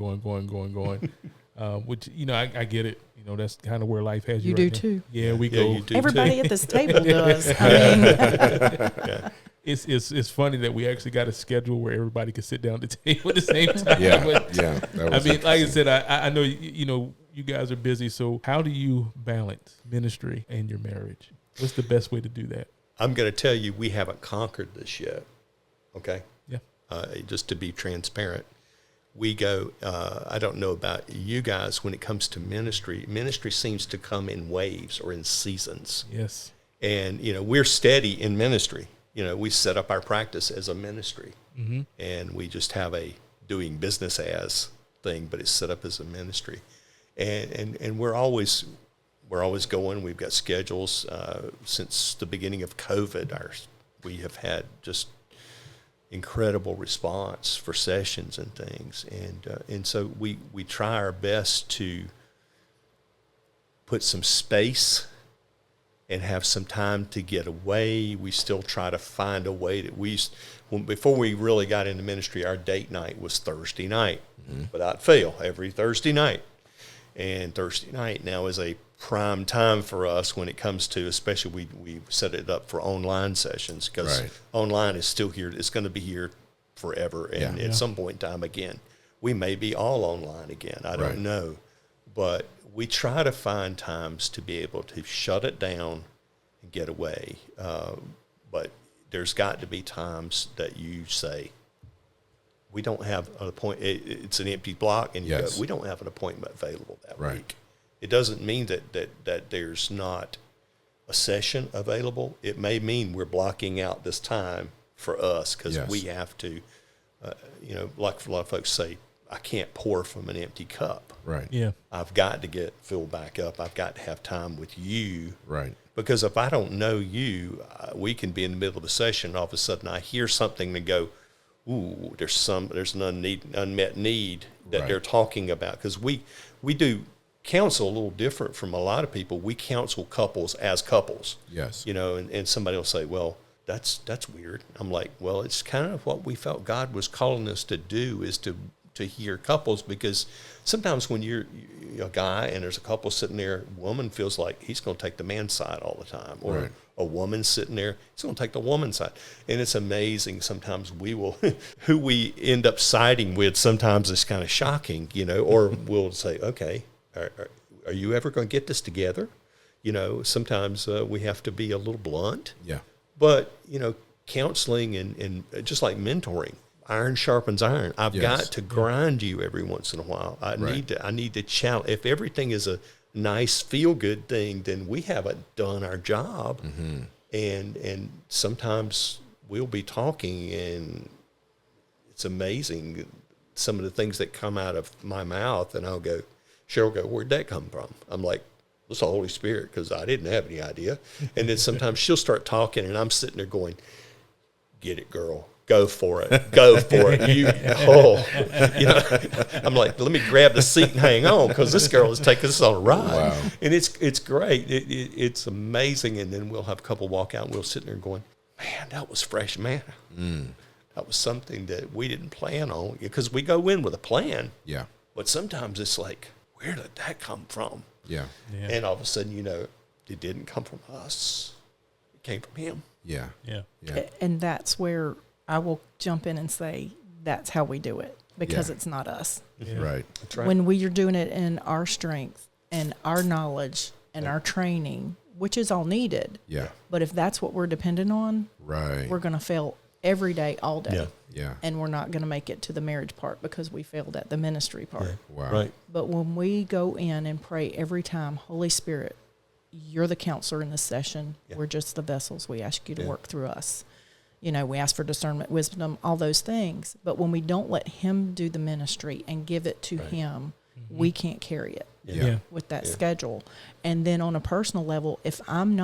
which I get it. That's kind of where life has you. You do too. Yeah, we go. You do Everybody too. at this table does. I mean, It's funny that we actually got a schedule where everybody could sit down at the table at the same time. Yeah. But, Yeah. like I said, I know you guys are busy. So how do you balance ministry and your marriage? What's the best way to do that? I'm going to tell you, we haven't conquered this yet. Okay. Yeah. Just to be transparent, we go. I don't know about you guys when it comes to ministry. Ministry seems to come in waves or in seasons. Yes. And we're steady in ministry. We set up our practice as a ministry, and we just have a doing business as thing, but it's set up as a ministry, and we're always going. We've got schedules since the beginning of COVID. We have had just incredible response for sessions and things, and so we try our best to put some space and have some time to get away. We still try to find a way that before we really got into ministry, our date night was Thursday night, without fail, every Thursday night. And Thursday night now is a prime time for us when it comes to, especially we set it up for online sessions, because online is still here. It's going to be here forever. And at some point in time, again, we may be all online again. I don't know. But we try to find times to be able to shut it down and get away. But there's got to be times that you say, we don't have an appointment. It's an empty block, and you go, we don't have an appointment available that week. It doesn't mean that there's not a session available. It may mean we're blocking out this time for us because we have to, like a lot of folks say, I can't pour from an empty cup. Right. Yeah. I've got to get filled back up. I've got to have time with you. Right. Because if I don't know you, we can be in the middle of a session, and all of a sudden I hear something and go, ooh, there's an unmet need that they're talking about. Because we do counsel a little different from a lot of people. We counsel couples as couples. Yes. And somebody will say, well, that's weird. I'm like, well, it's kind of what we felt God was calling us to do, is to hear couples, because sometimes when you're a guy and there's a couple sitting there, woman feels like he's going to take the man's side all the time, or a woman sitting there, he's going to take the woman's side. And it's amazing. Sometimes we will, who we end up siding with, sometimes it's kind of shocking, or we'll say, okay, are you ever going to get this together? Sometimes we have to be a little blunt. Yeah. But, counseling and just like mentoring, iron sharpens iron. I've got to grind you every once in a while. I need to challenge. If everything is a nice feel good thing, then we haven't done our job. Mm-hmm. And sometimes we'll be talking, and it's amazing some of the things that come out of my mouth, and I'll go, Sheryl will go, where'd that come from? I'm like, it's the Holy Spirit, because I didn't have any idea. And then sometimes she'll start talking, and I'm sitting there going, get it, girl. Go for it. Go for it. I'm like, let me grab the seat and hang on, because this girl is taking us on a ride. Wow. And it's great. It's amazing. And then we'll have a couple walk out, and we'll sit there going, man, that was fresh manna. That was something that we didn't plan on, because we go in with a plan. Yeah. But sometimes it's like, where did that come from? Yeah. And all of a sudden, it didn't come from us. It came from him. Yeah. Yeah. Yeah. And that's where I will jump in and say that's how we do it, because Yeah. it's not us. Yeah. Right. That's right. When we are doing it in our strength and our knowledge and our training, which is all needed, Yeah. but if that's what we're dependent on, Right. we're going to fail every day, all day. Yeah. Yeah. And we're not going to make it to the marriage part because we failed at the ministry part. Wow. Right. But when we go in and pray every time, Holy Spirit, you're the counselor in this session. Yeah. We're just the vessels. We ask you to Yeah. work through us. We ask for discernment, wisdom, all those things. But when we don't let him do the ministry and give it to Right. him, we can't carry it Yeah. with that Yeah. schedule. And then on a personal level, if I'm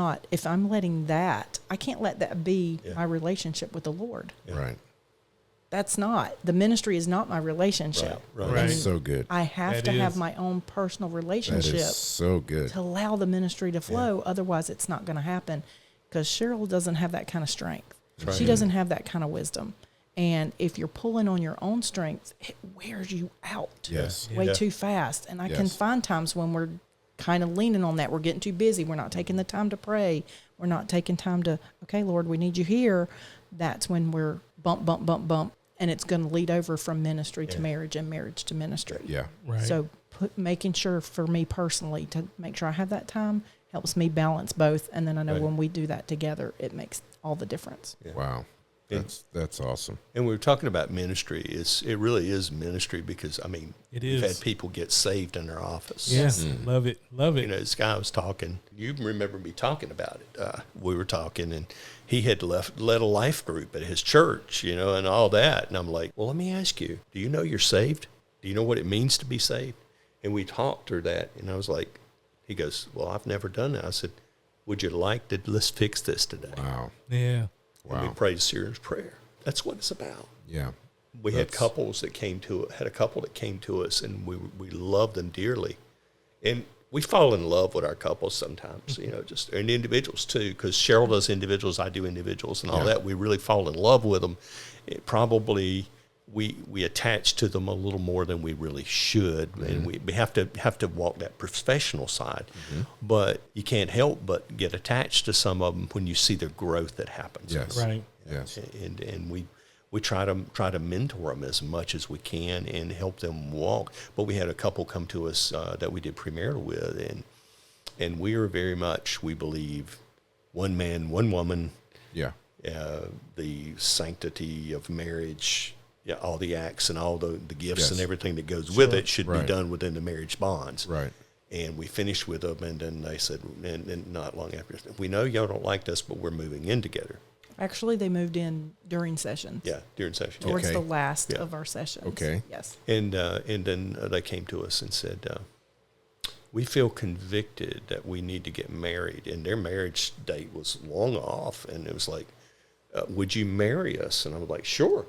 letting that, I can't let that be Yeah. my relationship with the Lord. Yeah. Right. That's not. The ministry is not my relationship. Right. Right. That's so good. I have That to have is. my own personal That relationship is so good. to allow the ministry to flow. Otherwise, it's not going to happen, because Sheryl doesn't have that kind of strength. right. She doesn't have that kind of wisdom. And if you're pulling on your own strength, it wears you out Yes. way Yeah. too fast. And I can Yes. find times when we're kind of leaning on that. We're getting too busy. We're not taking the time to pray. We're not taking time to, okay, Lord, we need you here. That's when we're bump, bump, bump, bump. And it's going to lead over from ministry to Yeah. marriage and marriage to ministry. Yeah. Right. So making sure for me personally to make sure I have that time helps me balance both. And then I know Right. when we do that together, it makes all the difference. Yeah. Wow. That's awesome. And we were talking about ministry. It really is ministry, because, It we've is. had people get saved in our office. Yes. Love it. Love it. This guy was talking. You remember me talking about it. We were talking, and he had led a life group at his church, and all that. And I'm like, well, let me ask you, do you know you're saved? Do you know what it means to be saved? And we talked through that, and I was like, he goes, well, I've never done that. I said, would you like to, let's fix this today. Wow. Yeah. And we Wow. prayed a serious prayer. That's what it's about. Yeah. We had That's- couples that came to us, and we loved them dearly. And we fall in love with our couples sometimes, just and individuals too, because Sheryl does individuals, I do individuals, and all Yeah. that. We really fall in love with them. It probably we attach to them a little more than we really should, and we have to walk that professional side. But you can't help but get attached to some of them when you see the growth that happens. Yes. Right. Yes. And we try to mentor them as much as we can and help them walk. But we had a couple come to us that we did premarital with, and we are very much, we believe, one man, one woman, Yeah. the sanctity of marriage, all the acts and all the gifts Yes. and everything that goes with it should Right. be done within the marriage bonds. Right. And we finished with them, and then they said, and not long after, we know y'all don't like this, but we're moving in together. Actually, they moved in during sessions. Yeah, during session. Towards Okay. the last Yeah. of our sessions. Okay. Yes. And then they came to us and said, we feel convicted that we need to get married. And their marriage date was long off. And it was like, would you marry us? And I was like, sure.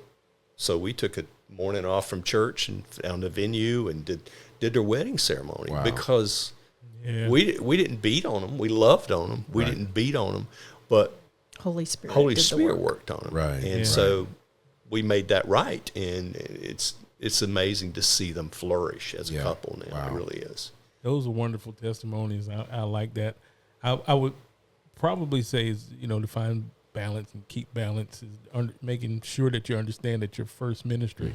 So we took a morning off from church and found a venue and did their wedding ceremony. Wow. Because Yeah. we didn't beat on them. We loved on them. We Right. didn't beat on them. But Holy Spirit. Holy did the Spirit work. worked on them. Right. And Yeah. so we made that right. And it's amazing to see them flourish as a Yeah. couple now. Wow. It really is. Those are wonderful testimonies. I like that. I would probably say is, to find balance and keep balance is making sure that you understand that your first ministry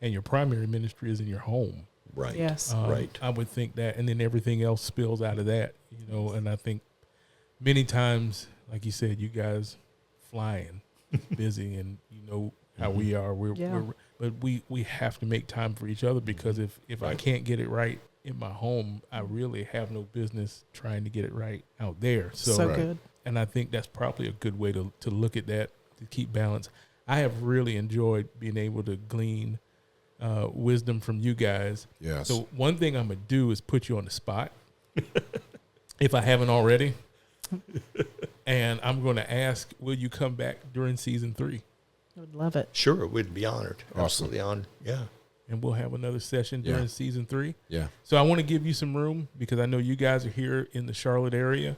and your primary ministry is in your home. Right. Yes. Right. I would think that, and then everything else spills out of that, and I think many times, like you said, you guys flying, busy, and how we are. But we have to make time for each other, because if I can't get it right in my home, I really have no business trying to get it right out there. So Right. good. And I think that's probably a good way to look at that, to keep balance. I have really enjoyed being able to glean wisdom from you guys. Yes. So one thing I'm going to do is put you on the spot, if I haven't already. And I'm going to ask, will you come back during season 3? I would love it. Sure, we'd be honored. Awesome. Absolutely honored. Yeah. And we'll have another session during Yeah. season 3. Yeah. So I want to give you some room because I know you guys are here in the Charlotte area.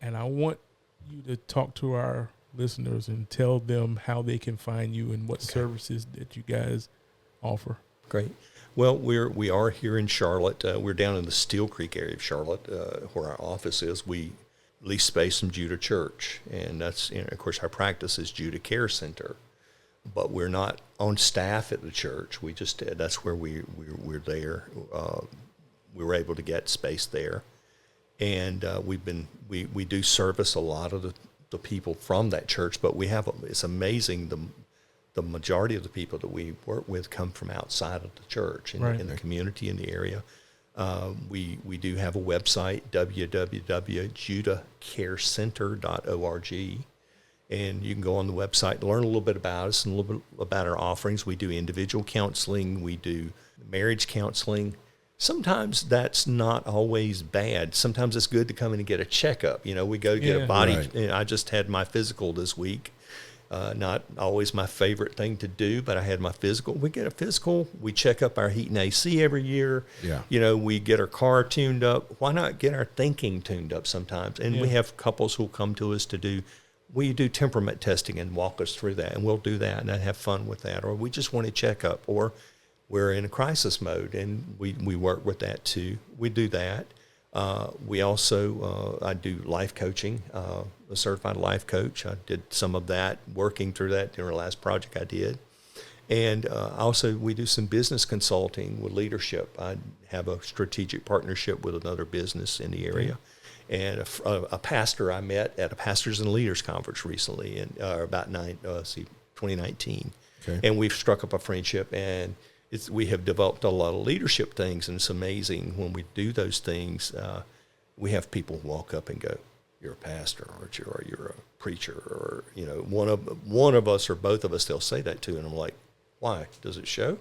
And I want you to talk to our listeners and tell them how they can find you and what services that you guys offer. Great. Well, we are here in Charlotte. We're down in the Steel Creek area of Charlotte, where our office is. We lease space from Judah Church, and that's, of course, our practice is Judah Care Center. But we're not on staff at the church. We just that's where we're there. We were able to get space there, and we do service a lot of the people from that church. But it's amazing the majority of the people that we work with come from outside of the church in the community in the area. We do have a website, www.judahcarecenter.org, and you can go on the website to learn a little bit about us and a little bit about our offerings. We do individual counseling. We do marriage counseling. Sometimes that's not always bad. Sometimes it's good to come in and get a checkup. We go get a body. Right. I just had my physical this week. Not always my favorite thing to do, but I had my physical. We get a physical. We check up our heat and AC every year. Yeah. We get our car tuned up. Why not get our thinking tuned up sometimes? And we have couples who come to us we do temperament testing and walk us through that, and we'll do that and have fun with that. Or we just want to check up, or we're in a crisis mode, and we work with that too. We do that. We also, I do life coaching, a certified life coach. I did some of that, working through that during the last project I did. And also we do some business consulting with leadership. I have a strategic partnership with another business in the area. And a pastor I met at a Pastors and Leaders Conference recently, in about 2019. Okay. And we've struck up a friendship, and we have developed a lot of leadership things, and it's amazing when we do those things. We have people walk up and go, "You're a pastor, aren't you? Or you're a preacher?" Or one of us or both of us, they'll say that to, and I'm like, "Why? Does it show?"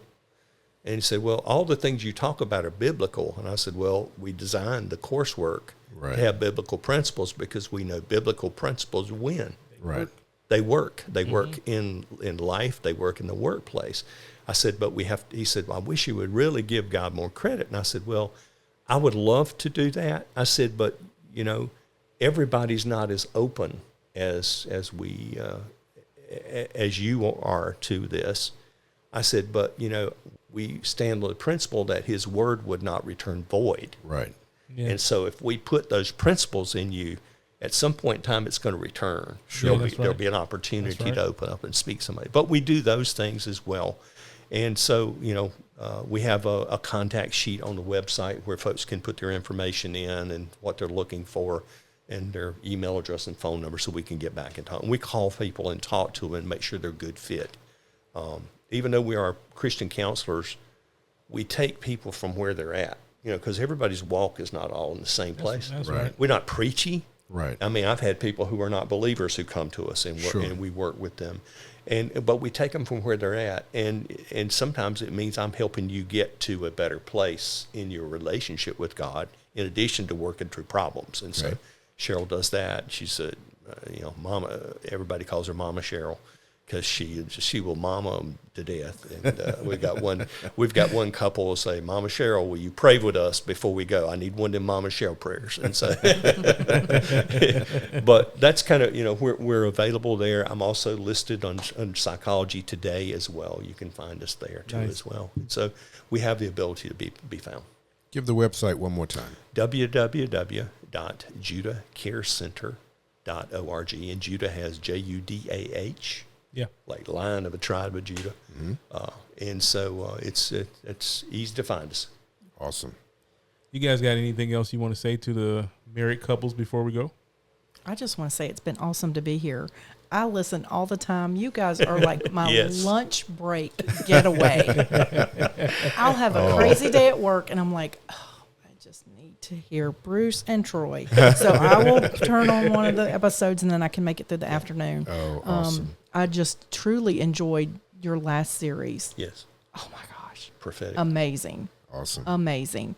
And he said, "Well, all the things you talk about are biblical." And I said, "Well, we designed the coursework to have biblical principles because we know biblical principles win. Right. They work. They work in life. They work in the workplace." I said, "But he said, "Well, I wish you would really give God more credit." And I said, "Well, I would love to do that." I said, "But, everybody's not as open as we, as you are to this." I said, "But, we stand on the principle that his word would not return void." Right. Yeah. And so if we put those principles in you, at some point in time, it's going to return. Sure. There'll be an opportunity to open up and speak to somebody. But we do those things as well. And so, we have a contact sheet on the website where folks can put their information in and what they're looking for and their email address and phone number so we can get back and talk. And we call people and talk to them and make sure they're a good fit. Even though we are Christian counselors, we take people from where they're at, because everybody's walk is not all in the same place. That's Right. right. We're not preachy. Right. I mean, I've had people who are not believers who come to us and work, Sure. and we work with them, but we take them from where they're at, and sometimes it means I'm helping you get to a better place in your relationship with God, in addition to working through problems. And so Right. Cheryl does that. She's Mama. Everybody calls her Mama Cheryl, because she will mama them to death. And we've got one couple will say, "Mama Cheryl, will you pray with us before we go? I need one of them Mama Cheryl prayers." And so, but that's kind of we're available there. I'm also listed on Psychology Today as well. You can find us there too as well. And so we have the ability to be found. Give the website one more time. www.judahcarecenter.org, and Judah has JUDAH. Yeah. Like Lion of the tribe of Judah. And so it's easy to find us. Awesome. You guys got anything else you want to say to the married couples before we go? I just want to say it's been awesome to be here. I listen all the time. You guys are like my Yes. lunch break getaway. I'll have a crazy day at work, and I'm like, I just need to hear Bruce and Troy. So I will turn on one of the episodes, and then I can make it through the afternoon. Oh, awesome. I just truly enjoyed your last series. Yes. Oh, my gosh. prophetic. amazing. Awesome. Amazing.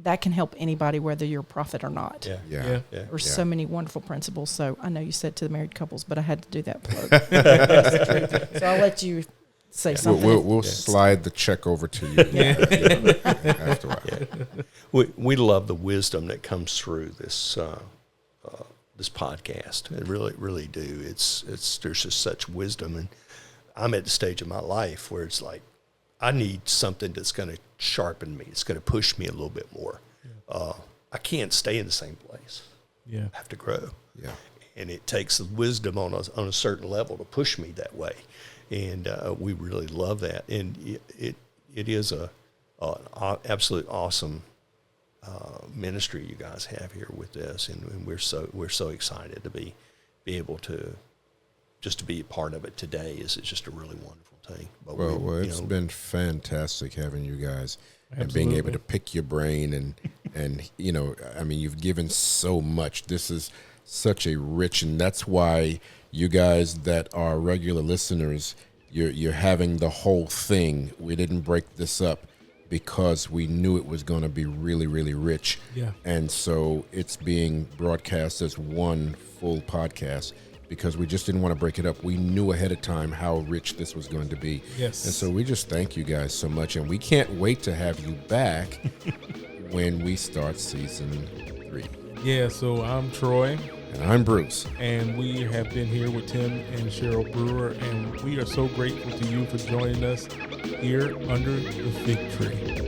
That can help anybody, whether you're a prophet or not. Yeah. There's so many wonderful principles. So I know you said to the married couples, but I had to do that plug. That's the truth. So I'll let you say something. We'll slide the check over to you after a while. We love the wisdom that comes through this this podcast. It really do. There's just such wisdom, and I'm at the stage of my life where it's like I need something that's going to sharpen me. It's going to push me a little bit more. I can't stay in the same place. Yeah. I have to grow. Yeah. And it takes wisdom on a certain level to push me that way. And we really love that. And it is an absolute awesome ministry you guys have here with this, and we're so excited to be able to just to be a part of it today. It's just a really wonderful thing. But Well, it's been fantastic having you guys and being Absolutely. able to pick your brain and I mean, you've given so much. This is such a rich, and that's why you guys that are regular listeners, you're having the whole thing. We didn't break this up because we knew it was going to be really, really rich. Yeah. And so it's being broadcast as one full podcast because we just didn't want to break it up. We knew ahead of time how rich this was going to be. Yes. And so we just thank you guys so much. And we can't wait to have you back when we start season 3. Yeah, so I'm Troy, And I'm Bruce. and we have been here with Tim and Sheryl Brewer, and we are so grateful to you for joining us here under the fig tree.